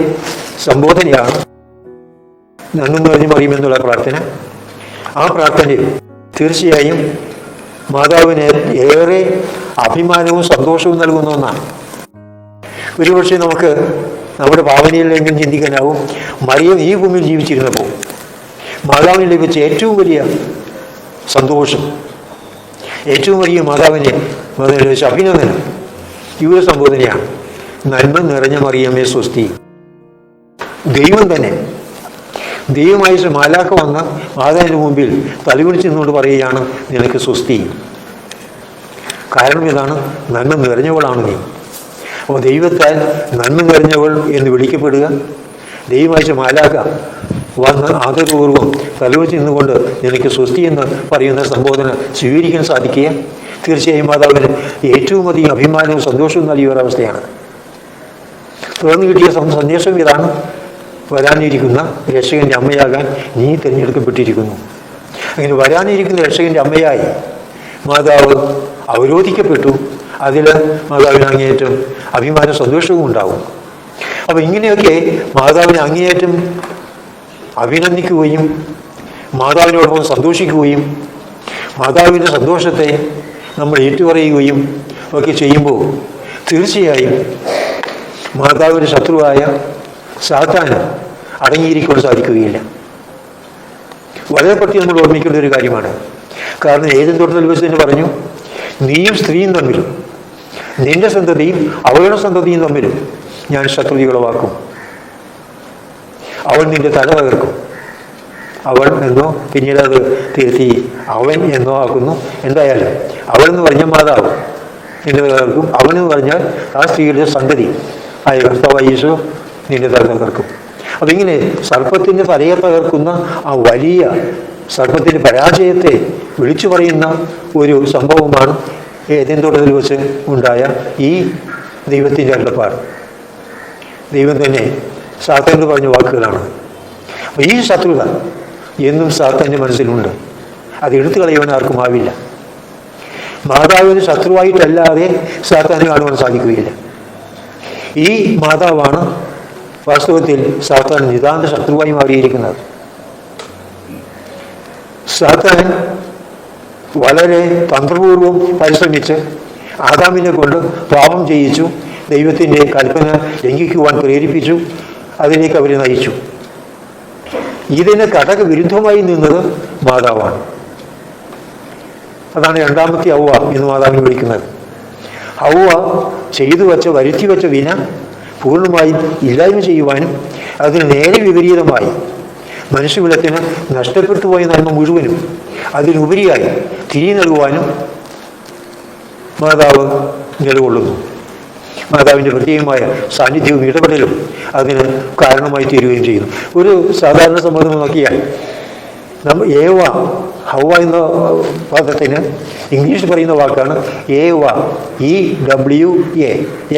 സംബോധനയാണ് നന്നു നിറഞ്ഞു മറിയുമെന്നുള്ള പ്രാർത്ഥന. ആ പ്രാർത്ഥനയിൽ തീർച്ചയായും മാതാവിന് ഏറെ അഭിമാനവും സന്തോഷവും നൽകുന്ന ഒന്നാണ്. ഒരുപക്ഷെ നമുക്ക് നമ്മുടെ ഭാവനയിലെങ്കിലും ചിന്തിക്കാനാവും, മറിയം ഈ ഭൂമിയിൽ ജീവിച്ചിരുന്നപ്പോൾ മാതാവിനെ ലഭിച്ച ഏറ്റവും വലിയ സന്തോഷം, ഏറ്റവും വലിയ മാതാവിനെ ലഭിച്ച അഭിനന്ദനം ഈ ഒരു സംബോധനയാണ്, നന്മ നിറഞ്ഞ മറിയമേ സ്വസ്തി. ദൈവം തന്നെ ദൈവമായ മാലാഖ വന്ന മാതാവിൻ്റെ മുമ്പിൽ തലകുനിച്ച് നിന്നുകൊണ്ട് പറയുകയാണ്, നിനക്ക് സ്വസ്തി. കാരണം ഇതാണ്, നന്മ നിറഞ്ഞവളാണ് നീ. അപ്പോൾ ദൈവത്താൽ നന്മ നിറഞ്ഞവൾ എന്ന് വിളിക്കപ്പെടുക, ദൈവമായ മാലാഖ വന്ന് ആദരപൂർവ്വം തലവെച്ച് നിന്നുകൊണ്ട് നിനക്ക് സ്വസ്തി എന്ന് പറയുന്ന സംബോധന സ്വീകരിക്കാൻ സാധിക്കുക തീർച്ചയായും മാതാവിന് ഏറ്റവും അധികം അഭിമാനവും സന്തോഷവും നൽകിയ ഒരവസ്ഥയാണ്. തുടർന്ന് കിട്ടിയ സന്ദേശം ഇതാണ്, വരാനിരിക്കുന്ന രക്ഷകൻ്റെ അമ്മയാകാൻ നീ തിരഞ്ഞെടുക്കപ്പെട്ടിരിക്കുന്നു. അങ്ങനെ വരാനിരിക്കുന്ന രക്ഷകൻ്റെ അമ്മയായി മാതാവ് അവരോധിക്കപ്പെട്ടു. അതിൽ മാതാവിന് അങ്ങേയറ്റം അഭിമാന സന്തോഷവും ഉണ്ടാവും. അപ്പം ഇങ്ങനെയൊക്കെ മാതാവിനെ അങ്ങേയറ്റം അഭിനന്ദിക്കുകയും മാതാവിനോടൊപ്പം സന്തോഷിക്കുകയും മാതാവിൻ്റെ സന്തോഷത്തെ നമ്മൾ ഏറ്റുപറയുകയും ഒക്കെ ചെയ്യുമ്പോൾ തീർച്ചയായും മാതാവിൻ്റെ ശത്രുവായ സാത്താന് അടങ്ങിയിരിക്കുവാൻ സാധിക്കുകയില്ല. വളരെ പ്രത്യേകം നമ്മൾ ഓർമ്മിക്കേണ്ട ഒരു കാര്യമാണ്. കാരണം ഏതെൻ തോട്ടത്തിൽ വെച്ച് തന്നെ പറഞ്ഞു, നീയും സ്ത്രീയും തമ്മിലും നിന്റെ സന്തതിയും അവളുടെ സന്തതിയും തമ്മിലും ഞാൻ ശത്രുതയുളവാക്കും. അവൾ നിന്റെ തല തകർക്കും. അവൾ എന്നോ പിന്നീട് അത് തിരുത്തി അവൻ എന്നോ ആക്കുന്നു. എന്തായാലും അവൾ എന്ന് പറഞ്ഞാൽ മാതാവ് നിന്റെ തകർക്കും, അവനെന്ന് പറഞ്ഞാൽ ആ സ്ത്രീയുടെ സന്തതി ആയ കർത്താവായ യേശു നിന്റെ തല തകർക്കും. അപ്പം ഇങ്ങനെ സർപ്പത്തിൻ്റെ തലയെ തകർക്കുന്ന ആ വലിയ സർപ്പത്തിൻ്റെ പരാജയത്തെ വിളിച്ചു പറയുന്ന ഒരു സംഭവമാണ് ഏതെൻ തോട്ടത്തിൽ വെച്ച് ഉണ്ടായ ഈ ദൈവത്തിൻ്റെ അരുളപ്പാട്. ദൈവം തന്നെ സാത്താനോട് പറഞ്ഞ വാക്കുകളാണ്. അപ്പോൾ ഈ ശത്രുത എന്നും സാത്താൻ്റെ മനസ്സിലുണ്ട്. അത് എടുത്തു കളയുവാൻ ആർക്കും ആവില്ല. മാതാവിന് ശത്രുവായിട്ടല്ലാതെ സാത്താനെ കാണുവാൻ സാധിക്കുകയില്ല. ഈ മാതാവാണ് വാസ്തവത്തിൽ സാത്താൻ നിതാന്ത ശത്രുവായി മാറിയിരിക്കുന്നത്. സാത്താൻ വളരെ തന്ത്രപൂർവം പരിശ്രമിച്ച് ആദാമിനെ കൊണ്ട് പാപം ചെയ്യിച്ചു, ദൈവത്തിൻ്റെ കൽപ്പന ലംഘിക്കുവാൻ പ്രേരിപ്പിച്ചു, അതിലേക്ക് അവരെ നയിച്ചു. ഇതിന് ഘടകവിരുദ്ധമായി നിന്നത് മാതാവാണ്. അതാണ് രണ്ടാമത്തെ ഹൗവ എന്ന് മാതാവിനെ വിളിക്കുന്നത്. ഹൗവ ചെയ്തു വച്ച വരുത്തി വച്ച വിന പൂർണ്ണമായും ഇല്ലായ്മ ചെയ്യുവാനും അതിന് നേരെ വിപരീതമായി മനുഷ്യകുലത്തിന് നഷ്ടപ്പെട്ടു പോയ നന്മ മുഴുവനും അതിനുപരിയായി തിരികെ നൽകുവാനും മാതാവ് നിലകൊള്ളുന്നു. മാതാവിൻ്റെ പ്രത്യേകമായ സാന്നിധ്യവും ഇടപെടലും അതിന് കാരണമായി തീരുകയും ചെയ്യുന്നു. ഒരു സാധാരണ സംബന്ധം നോക്കിയാൽ ഏവ ഹൗവ എന്ന പദത്തിന് ഇംഗ്ലീഷിൽ പറയുന്ന വാക്കാണ് ഏവ, EWA,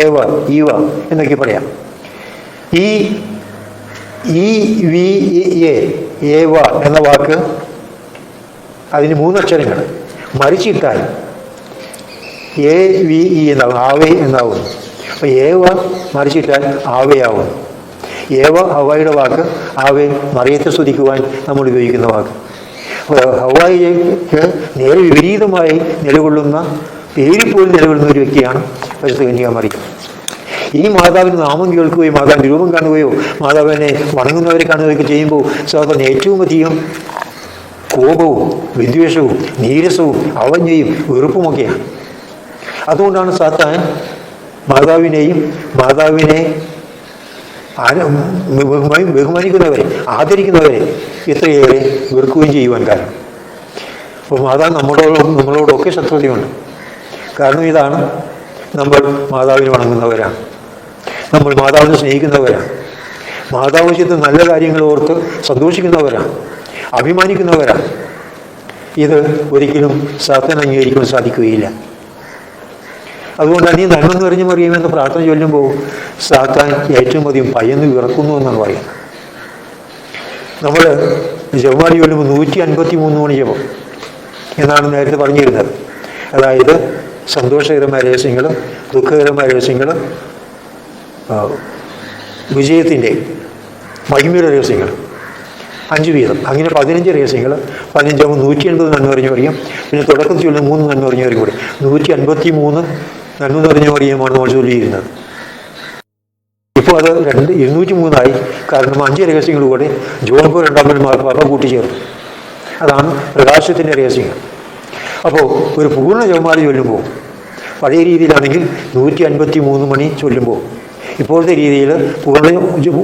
ഏവ, ഈവ എന്നൊക്കെ പറയാം. ഈ EVA, ഏവ എന്ന വാക്ക് അതിന് 3 അക്ഷരങ്ങൾ മറിച്ചിട്ടാൽ AVE എന്നാവും, ആവേ എന്നാവും. അപ്പോൾ ഏവ മറിച്ചിട്ടാൽ ആവയാവും. ഹവ്വായിയുടെ വാക്ക് ആവേ മറിയത്തെ സ്തുതിക്കുവാൻ നമ്മൾ ഉപയോഗിക്കുന്ന വാക്ക്. ഹവ്വായിക്ക് നേരെ വിപരീതമായി നിലകൊള്ളുന്ന, പേരിൽ പോലും നിലകൊള്ളുന്ന ഒരു വ്യക്തിയാണ് പരിശുദ്ധ കന്യകാമറിയം. ഈ മാതാവിന് നാമം കേൾക്കുകയോ മാതാവിൻ്റെ രൂപം കാണുകയോ മാതാവിനെ വണങ്ങുന്നവരെ കാണുകയൊക്കെ ചെയ്യുമ്പോൾ സാധാരണ ഏറ്റവും അധികം കോപവും വിദ്വേഷവും നീരസവും അവജ്ഞയും വെറുപ്പുമൊക്കെയാണ്. അതുകൊണ്ടാണ് സാത്താൻ മാതാവിനെ ബഹുമാനിക്കുന്നവരെ, ആദരിക്കുന്നവരെ ഇത്രയേറെ വെറുക്കുകയും ചെയ്യുവാൻ കാരണം. അപ്പോൾ മാതാവ് നമ്മളോടൊക്കെ ശത്രുതയുണ്ട്. കാരണം ഇതാണ്, നമ്മൾ മാതാവിനെ വണങ്ങുന്നവരാണ്, നമ്മൾ മാതാവിനെ സ്നേഹിക്കുന്നവരാണ്, മാതാവ് ചെയ്ത നല്ല കാര്യങ്ങൾ ഓർത്ത് സന്തോഷിക്കുന്നവരാണ്, അഭിമാനിക്കുന്നവരാണ്. ഇത് ഒരിക്കലും സാത്താൻ അംഗീകരിക്കാൻ സാധിക്കുകയില്ല. അതുകൊണ്ടാണ് ഈ നന്മ നിറഞ്ഞു മറിയുമെന്ന് പ്രാർത്ഥന ചൊല്ലുമ്പോൾ സാത്താൻ ഏറ്റവും അധികം ഭയന്ന് വിറക്കുന്നു എന്നാണ് പറയുന്നത്. നമ്മൾ ജപമാല ചൊല്ലുമ്പോൾ 153 മണി ജപം എന്നാണ് നേരത്തെ പറഞ്ഞിരുന്നത്. അതായത് സന്തോഷകരമായ രഹസ്യങ്ങൾ, ദുഃഖകരമായ രഹസ്യങ്ങൾ, വിജയത്തിൻ്റെ മഹിമയുടെ രഹസ്യങ്ങൾ, 5 വീതം, അങ്ങനെ 15 രഹസ്യങ്ങൾ. 15 180 നന്മ നിറഞ്ഞു മറിയും. പിന്നെ തുടക്കത്തിൽ ചൊല്ലുന്ന 3 നന്മ നിറഞ്ഞവരും കൂടി 153 നന്മ നിറഞ്ഞ മറിയുമാണ് നമ്മൾ ചൊല്ലിയിരുന്നത്. ഇപ്പോൾ അത് 203 കാരണം 5 രഹസ്യങ്ങൾ കൂടെ ജോൺ പോൾ രണ്ടാമൻ മാർപ്പാപ്പ കൂട്ടിച്ചേർന്നു. അതാണ് പ്രകാശത്തിൻ്റെ രഹസ്യങ്ങൾ. അപ്പോൾ ഒരു പൂർണ്ണ ജപമാല ചൊല്ലുമ്പോൾ, പഴയ രീതിയിലാണെങ്കിൽ 153 മണി ചൊല്ലുമ്പോൾ, ഇപ്പോഴത്തെ രീതിയിൽ പൂർണ്ണ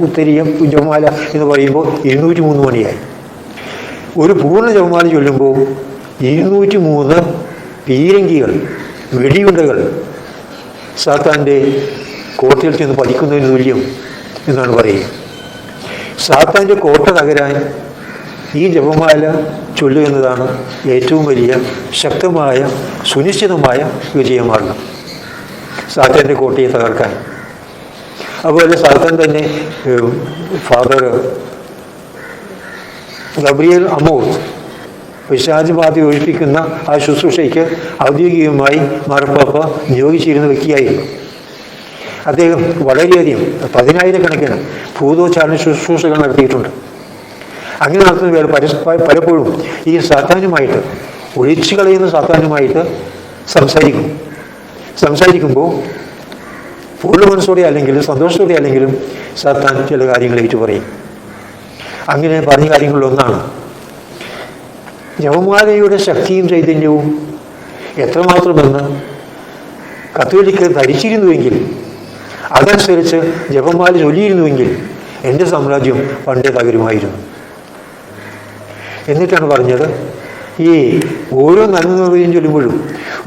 ഉത്തരീയം ജപമാല എന്ന് പറയുമ്പോൾ 203 മണിയായി. ഒരു പൂർണ്ണ ജപമാല ചൊല്ലുമ്പോൾ 203 പീരങ്കികൾ, വെടിയുണ്ടകൾ സാത്താൻ്റെ കോട്ടയിൽ ചെന്ന് പതിക്കുന്നതിന് തുല്യം എന്നാണ് പറയുക. സാത്താൻ്റെ കോട്ട തകരാൻ ഈ ജപമാല ചൊല്ലുക എന്നതാണ് ഏറ്റവും വലിയ ശക്തമായ സുനിശ്ചിതമായ വിജയമാർഗം സാത്താൻ്റെ കോട്ടയെ തകർക്കാൻ. അതുപോലെ സാത്താൻ തന്നെ ഫാദർ ഗബ്രിയേൽ അമോസ് പിശാച് ബാധ ഒഴിപ്പിക്കുന്ന ആ ശുശ്രൂഷയ്ക്ക് ഔദ്യോഗികമായി മാർപ്പാപ്പ നിയോഗിച്ചിരുന്ന വ്യക്തിയായിരുന്നു. അദ്ദേഹം വളരെയധികം 10,000-കണക്കിന് ഭൂതോച്ചാരണ ശുശ്രൂഷകൾ നടത്തിയിട്ടുണ്ട്. അങ്ങനെ നടത്തുന്ന പലപ്പോഴും ഈ സാത്താനുമായിട്ട്, ഒഴിച്ചു കളയുന്ന സാത്താനുമായിട്ട് സംസാരിക്കുമ്പോൾ പൂർണ്ണ മനസ്സോടെ അല്ലെങ്കിലും സന്തോഷത്തോടെ അല്ലെങ്കിലും സാത്താൻ ചില കാര്യങ്ങൾ ഏറ്റു പറയും. അങ്ങനെ പറഞ്ഞ കാര്യങ്ങളിലൊന്നാണ് ജപമാലയുടെ ശക്തിയും ചൈതന്യവും എത്രമാത്രമെന്ന് കത്തോലിക്ക് ധരിച്ചിരുന്നുവെങ്കിൽ, അതനുസരിച്ച് ജപമാല ചൊല്ലിയിരുന്നുവെങ്കിൽ എൻ്റെ സാമ്രാജ്യം പണ്ടേ തകരുമായിരുന്നു. എന്നിട്ടാണ് പറഞ്ഞത്, ഈ ഓരോ നന്മ നിറയും ചൊല്ലുമ്പോഴും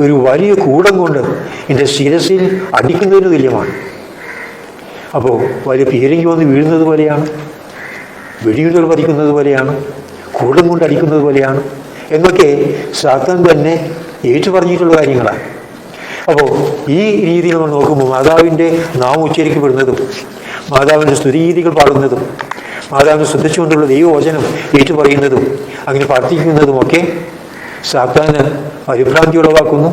ഒരു വലിയ കൂടം കൊണ്ട് എൻ്റെ ശിരസിൽ അടിക്കുന്നതിന് തുല്യമാണ്. അപ്പോൾ വലിയ പീരങ്കി വന്ന് വീഴുന്നത് പോലെയാണ്, വെടിയുണ്ടകൾ പതിക്കുന്നത് പോലെയാണ്, കൂടം കൊണ്ട് അടിക്കുന്നത് പോലെയാണ് എന്നൊക്കെ സാത്താൻ തന്നെ ഏറ്റു പറഞ്ഞിട്ടുള്ള കാര്യങ്ങളാണ്. അപ്പോൾ ഈ രീതിയിൽ നമ്മൾ നോക്കുമ്പോൾ മാതാവിൻ്റെ നാമം ഉച്ചരിക്കപ്പെടുന്നതും മാതാവിൻ്റെ സ്തുതിഗീതികൾ പാടുന്നതും മാതാവിനെ ശ്രദ്ധിച്ചുകൊണ്ടുള്ള ദൈവവചനം ഏറ്റു പറയുന്നതും അങ്ങനെ പ്രാർത്ഥിക്കുന്നതുമൊക്കെ സാത്താന് പരിഭ്രാന്തി ഉളവാക്കുന്നു,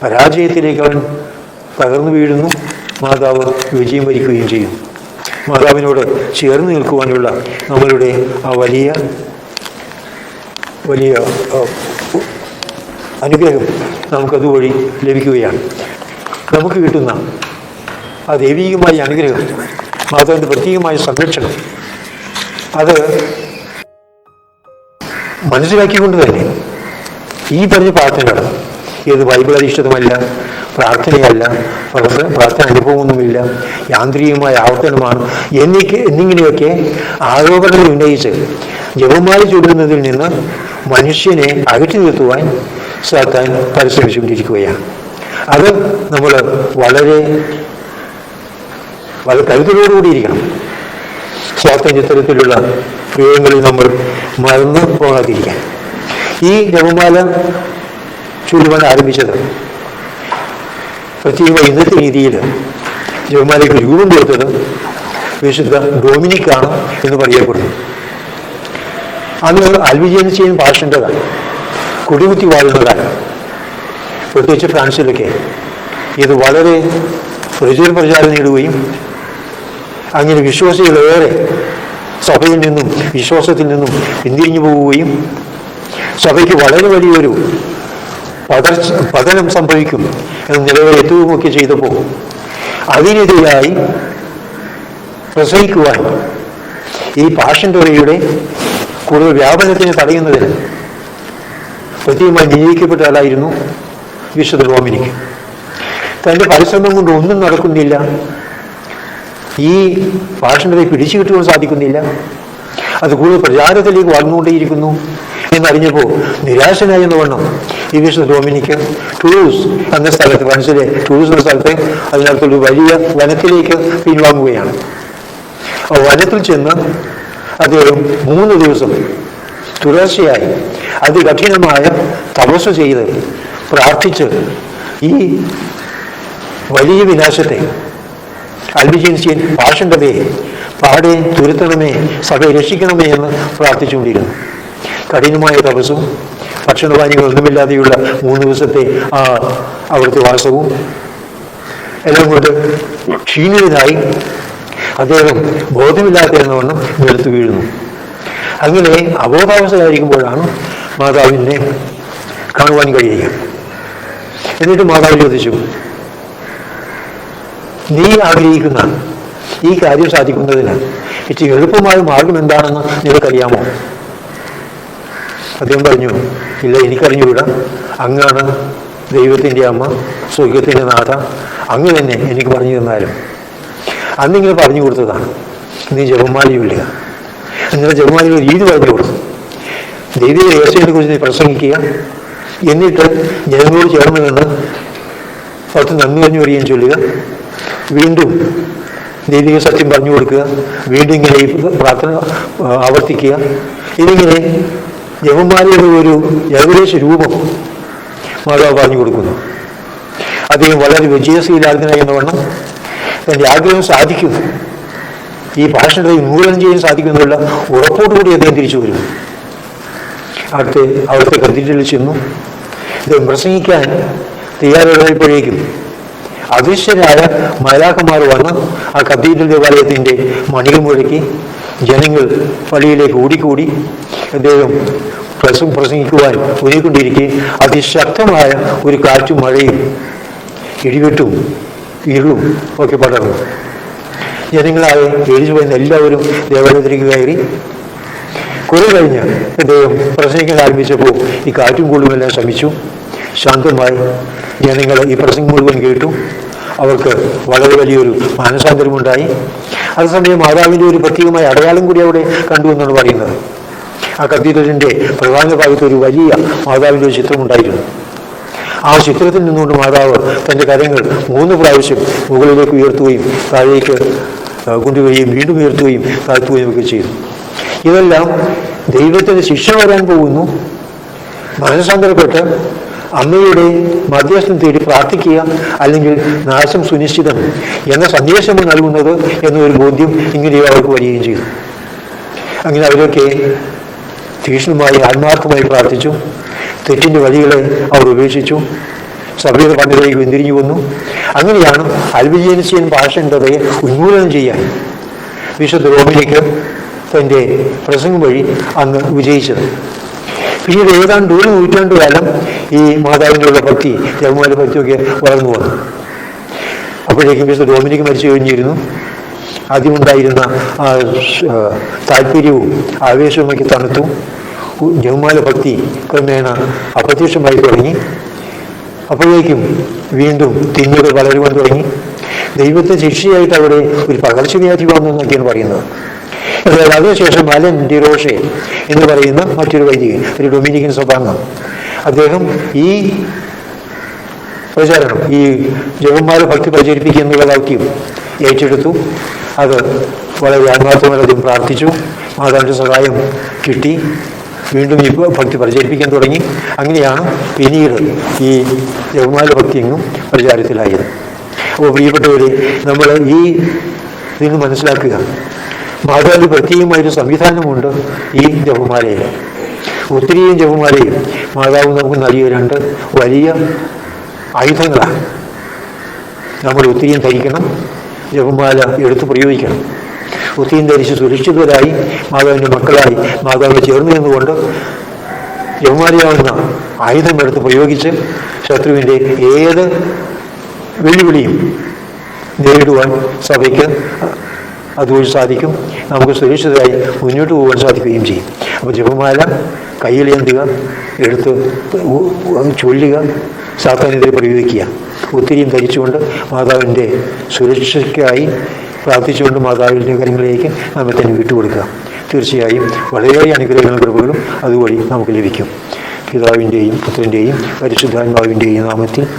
പരാജയത്തിലേക്ക് അവൻ തകർന്നു വീഴുന്നു, മാതാവ് വിജയം വരിക്കുകയും ചെയ്യും. മാതാവിനോട് ചേർന്ന് നിൽക്കുവാനുള്ള നമ്മളുടെ ആ വലിയ അനുഗ്രഹം നമുക്കതുവഴി ലഭിക്കുകയാണ്. നമുക്ക് കിട്ടുന്ന ആ ദൈവികമായ അനുഗ്രഹം, മാതാവിൻ്റെ പ്രത്യേകമായ സംരക്ഷണം, അത് മനസ്സിലാക്കിക്കൊണ്ട് തന്നെ ഈ പറഞ്ഞ പ്രാർത്ഥനകൾ, ഇത് ബൈബിൾ അധിഷ്ഠിതമല്ല, പ്രാർത്ഥനയല്ല, പ്രാർത്ഥന അനുഭവമൊന്നുമില്ല, യാന്ത്രികമായ ആവർത്തനമാണ് എന്നിങ്ങനെയൊക്കെ ആരോപണങ്ങൾ ഉന്നയിച്ച് ജപമാല ചൊല്ലുന്നതിൽ നിന്ന് മനുഷ്യനെ അകറ്റി നിർത്തുവാൻ സാത്താൻ പരിശ്രമിച്ചുകൊണ്ടിരിക്കുകയാണ്. അത് നമ്മൾ വളരെ കരുതലോടുകൂടിയിരിക്കണം. സാത്താൻ ഇത്തരത്തിലുള്ള പ്രയോഗങ്ങളിൽ നമ്മൾ മറന്നു പോകാതിരിക്കാൻ. ഈ ജപമാല ചൊല്ലുവാൻ ആരംഭിച്ചത് പ്രത്യേകമായി ഇന്നത്തെ രീതിയിൽ ജപമാലയ്ക്ക് രൂപം കൊടുത്തത് വിശുദ്ധ ഡൊമിനിക്കാണ് എന്ന് പറയപ്പെടുന്നു. അന്ന് അൽവിജൻസിയൻ ഭാഷൻ്റെതാണ്, കൊടികുത്തി വാഴുന്നതാണ്. പ്രത്യേകിച്ച് ഫ്രാൻസിലൊക്കെ ഇത് വളരെ പ്രചാരം നേടുകയും അങ്ങനെ വിശ്വാസികളേറെ സഭയിൽ നിന്നും വിശ്വാസത്തിൽ നിന്നും പിന്തിരിഞ്ഞു പോവുകയും സഭയ്ക്ക് വളരെ വലിയൊരു പതനം സംഭവിക്കും എന്ന് നിലവിലെത്തുകയുമൊക്കെ ചെയ്തപ്പോൾ അതിനെതിരായി പ്രസംഗിക്കുവാൻ ഈ പാഷൻഡോറയുടെ കൂടുതൽ വ്യാപനത്തിന് തടയുന്നതിന് പ്രത്യേകമായി നിയോഗിക്കപ്പെട്ട ആളായിരുന്നു വിശുദ്ധ ഡൊമിനിക്. തൻ്റെ പരിശ്രമം കൊണ്ട് ഒന്നും നടക്കുന്നില്ല, ഈ പാഷൻഡോറയെ പിടിച്ചു കിട്ടുവാൻ സാധിക്കുന്നില്ല, അത് കൂടുതൽ പ്രചാരത്തിലേക്ക് വളർന്നുകൊണ്ടേയിരിക്കുന്നു എന്നറിഞ്ഞപ്പോൾ നിരാശനായെന്ന് വണ്ണം ഈ വിശുദ്ധ ഡൊമിനിക് ടൂളൂസ് എന്ന സ്ഥലത്ത്, ഫ്രാൻസിലെ ടൂളൂസ് എന്ന സ്ഥലത്ത് അതിനകത്തൊരു വലിയ വനത്തിലേക്ക് പിൻവാങ്ങുകയാണ്. ആ വനത്തിൽ ചെന്ന് അദ്ദേഹം 3 ദിവസം തുടർച്ചയായി അതികഠിനമായ തപസ് ചെയ്ത് പ്രാർത്ഥിച്ച് ഈ വലിയ വിനാശത്തെ, അൽബിജൻസിയൻ പാഷണ്ഡതയെ പാടെ തുരുത്തണമേ, സഭയെ രക്ഷിക്കണമേ എന്ന് പ്രാർത്ഥിച്ചുകൊണ്ടിരുന്നു. കഠിനമായ തപസ്സും ഭക്ഷണപാനീയങ്ങളൊന്നുമില്ലാതെയുള്ള 3 ദിവസത്തെ അവിടുത്തെ വാസവും എല്ലാം കൊണ്ട് ക്ഷീണിതനായി അദ്ദേഹം ബോധമില്ലാത്തവണ്ണം നിലത്ത് വീഴുന്നു. അങ്ങനെ അബോധാവസ്ഥയിലായിരിക്കുമ്പോഴാണ് മാതാവിനെ കാണുവാൻ കഴിയുക. എന്നിട്ട് മാതാവ് ചോദിച്ചു, നീ ആഗ്രഹിക്കുന്ന ഈ കാര്യം സാധിക്കുന്നതിന് ഏറ്റവും എളുപ്പമായ മാർഗം എന്താണെന്ന് നിനക്കറിയാമോ? അദ്ദേഹം പറഞ്ഞു, ഇല്ല, എനിക്കറിഞ്ഞുകൂടാ. അങ്ങാണ് ദൈവത്തിൻ്റെ അമ്മ, സ്വർഗത്തിൻ്റെ നാഥ, അങ്ങ് തന്നെ എനിക്ക് പറഞ്ഞു തന്നാലും. അന്നിങ്ങനെ പറഞ്ഞു കൊടുത്തതാണ്, നീ ജപമാല ചൊല്ലുക. എന്നിട്ട് ജപമാലയിൽ ഒരു രീതി പറഞ്ഞു കൊടുത്തു. ദൈവിക രഹസ്യത്തെ കുറിച്ച് നീ പ്രസംഗിക്കുക, എന്നിട്ട് ജനങ്ങളോട് ചേർന്ന് നിന്ന് 10 നന്ദി പറഞ്ഞു വരികയും ചൊല്ലുക, വീണ്ടും ദൈവിക സത്യം പറഞ്ഞു കൊടുക്കുക, വീണ്ടും ഇങ്ങനെ ഈ പ്രാർത്ഥന ആവർത്തിക്കുക. ഇതിങ്ങനെ ജപമാലയുടെ ഒരു ഏകദേശ രൂപം മാതാവ് പറഞ്ഞു കൊടുക്കുന്നു. അദ്ദേഹം വളരെ വിജയശീലാർജനായി എന്ന വണ്ണം തൻ്റെ ആഗ്രഹം സാധിക്കും, ഈ ഭാഷണത്തെ ഉന്മൂലനം ചെയ്യാൻ സാധിക്കുമെന്നുള്ള ഉറപ്പോടുകൂടി അദ്ദേഹം തിരിച്ചു വരും. അവിടുത്തെ കത്തീഡ്രലിൽ ചെന്നു അദ്ദേഹം പ്രസംഗിക്കാൻ തയ്യാറായപ്പോഴേക്കും അദൃശ്യരായ മാലാഖമാർ വന്ന് ആ കത്തീഡ്രൽ ദേവാലയത്തിൻ്റെ മണികൾ മുഴക്കി ജനങ്ങൾ പള്ളിയിലേക്ക് ഓടിക്കൂടി അദ്ദേഹം പ്രസംഗിക്കുവാൻ ഒരുങ്ങിക്കൊണ്ടിരിക്കുകയും അതിശക്തമായ ഒരു കാറ്റും മഴയും ഇടിവെട്ടും ഇരുളും ഒക്കെ പടർന്നു. ജനങ്ങളായി എഴുതി വരുന്ന എല്ലാവരും ദേവാലയത്തിലേക്ക് കയറി. കുറെ കഴിഞ്ഞ് അദ്ദേഹം പ്രസംഗിക്കാൻ ആരംഭിച്ചപ്പോൾ ഈ കാറ്റും കൂടുമെല്ലാം ശമിച്ചു. ശാന്തമായി ജനങ്ങൾ ഈ പ്രസംഗം മുഴുവൻ കേട്ടു. അവർക്ക് വളരെ വലിയൊരു മാനസാന്തരമുണ്ടായി. അതേസമയം മാതാവിൻ്റെ ഒരു പ്രത്യേകമായ അടയാളം കൂടി അവിടെ കണ്ടു എന്നാണ് പറയുന്നത്. ആ കത്തീഡ്രലിൻ്റെ പ്രധാന ഭാഗത്ത് ഒരു വലിയ മാതാവിൻ്റെ ഒരു ചിത്രമുണ്ടായിരുന്നു. ആ ചിത്രത്തിൽ നിന്നുകൊണ്ട് മാതാവ് തൻ്റെ കരങ്ങൾ 3 പ്രാവശ്യം മുകളിലേക്ക് ഉയർത്തുകയും താഴേക്ക് കൊണ്ടുവരികയും വീണ്ടും ഉയർത്തുകയും താഴ്ത്തുകയും ഒക്കെ ചെയ്തു. ഇതെല്ലാം ദൈവത്തിന് ശിക്ഷ വരാൻ പോകുന്നു, മനസ്സാന്തരപ്പെട്ട് അമ്മയുടെ മധ്യസ്ഥം തേടി പ്രാർത്ഥിക്കുക, അല്ലെങ്കിൽ നാശം സുനിശ്ചിതം എന്ന സന്ദേശം നൽകുന്നത് എന്നൊരു ബോധ്യം ഇങ്ങനെയോ അവർക്ക് വരികയും ചെയ്തു. അങ്ങനെ അവരൊക്കെ തീക്ഷ്ണമായി ആത്മാർത്ഥമായി പ്രാർത്ഥിച്ചു. തെറ്റിൻ്റെ വഴികളെ അവർ ഉപേക്ഷിച്ചു, സഭയുടെ പണ്ടിലേക്ക് പിന്തിരിഞ്ഞു വന്നു. അങ്ങനെയാണ് അൽബിജൻസിയൻ പാഷണ്ഡതയെ ഉന്മൂലനം ചെയ്യാൻ വിശുദ്ധ ഡൊമിനിക് തൻ്റെ പ്രസംഗം വഴി അന്ന് വിജയിച്ചത്. പിന്നീട് ഏതാണ്ട് 1 നൂറ്റാണ്ട് കാലം ഈ മാതാവിൻ്റെ ഉള്ള ഭക്തി, ജപമാല ഭക്തിയൊക്കെ വളർന്നു വന്നു. അപ്പോഴേക്കും വിശുദ്ധ ഡൊമിനിക് മരിച്ചു കഴിഞ്ഞിരുന്നു. ആദ്യമുണ്ടായിരുന്ന ആ താല്പര്യവും ആവേശവുമൊക്കെ തണുത്തു. ജപമാല ഭക്തി ക്രമേണ അപ്രത്യക്ഷമായി തുടങ്ങി. അപ്പോഴേക്കും വീണ്ടും തിന്മകൾ വളരുവാൻ തുടങ്ങി. ദൈവത്തെ ശിക്ഷയായിട്ട് അവിടെ ഒരു പകർച്ചവ്യാധി വന്നു എന്നൊക്കെയാണ് പറയുന്നത്. എന്നാൽ അതിനുശേഷം അലൻ ഡി റോഷെ എന്ന് പറയുന്ന മറ്റൊരു വൈദികൻ, ഒരു ഡൊമിനിക്കൻ സഭാംഗം, അദ്ദേഹം ഈ പ്രചാരണം, ഈ ജപമാല ഭക്തി പ്രചരിപ്പിക്കുക എന്നുള്ള ദൗത്യം ഏറ്റെടുത്തു. അത് വളരെ ആത്മാർത്ഥമായി അദ്ദേഹം പ്രാർത്ഥിച്ചു. മാതാവിൻ്റെ സഹായം കിട്ടി. വീണ്ടും ഈ ഭക്തി പ്രചരിപ്പിക്കാൻ തുടങ്ങി. അങ്ങനെയാണ് പിന്നീട് ഈ ജപമാല ഭക്തി എങ്ങും പ്രചാരത്തിലായത്. അപ്പോൾ പ്രിയപ്പെട്ടവരെ, നമ്മൾ ഈ ഇതിന് മനസ്സിലാക്കുക, മാതാവിന് പ്രത്യേകമായൊരു സംവിധാനമുണ്ട് ഈ ജപമാലയിൽ. ഒത്തിരിയും ജപമാലയും മാതാവ് നമുക്ക് നൽകിയ 2 വലിയ ആയുധങ്ങളാണ്. നമ്മൾ ഒത്തിരിയും ധരിക്കണം, ജപമാല എടുത്ത് പ്രയോഗിക്കണം. ഒത്തിയും ധരിച്ച് സുരക്ഷിതരായി മാതാവിൻ്റെ മക്കളായി മാതാവിനെ ചേർന്ന് നിന്നുകൊണ്ട് ജപമാലയാവുന്ന ആയുധമെടുത്ത് പ്രയോഗിച്ച് ശത്രുവിൻ്റെ ഏത് വെല്ലുവിളിയും നേരിടുവാൻ സഭയ്ക്ക് അതുവഴി സാധിക്കും. നമുക്ക് സുരക്ഷിതരായി മുന്നോട്ട് പോകാൻ സാധിക്കുകയും ചെയ്യും. അപ്പോൾ ജപമാല കയ്യിലേന്തുക, എടുത്ത് ചൊല്ലുക, സാത്താനെതിരെ പ്രയോഗിക്കുക. ഒത്തിരിയും ധരിച്ചുകൊണ്ട് മാതാവിൻ്റെ സുരക്ഷയ്ക്കായി പ്രാർത്ഥിച്ചുകൊണ്ട് മാതാവിൻ്റെ കാര്യങ്ങളിലേക്ക് നമ്മെ തന്നെ വിട്ടുകൊടുക്കുക. തീർച്ചയായും വളരെയേറെ അനുഗ്രഹങ്ങളും കൃപകളും അതുവഴി നമുക്ക് ലഭിക്കും. പിതാവിൻ്റെയും പുത്രൻ്റെയും പരിശുദ്ധാത്മാവിൻ്റെയും നാമത്തിൽ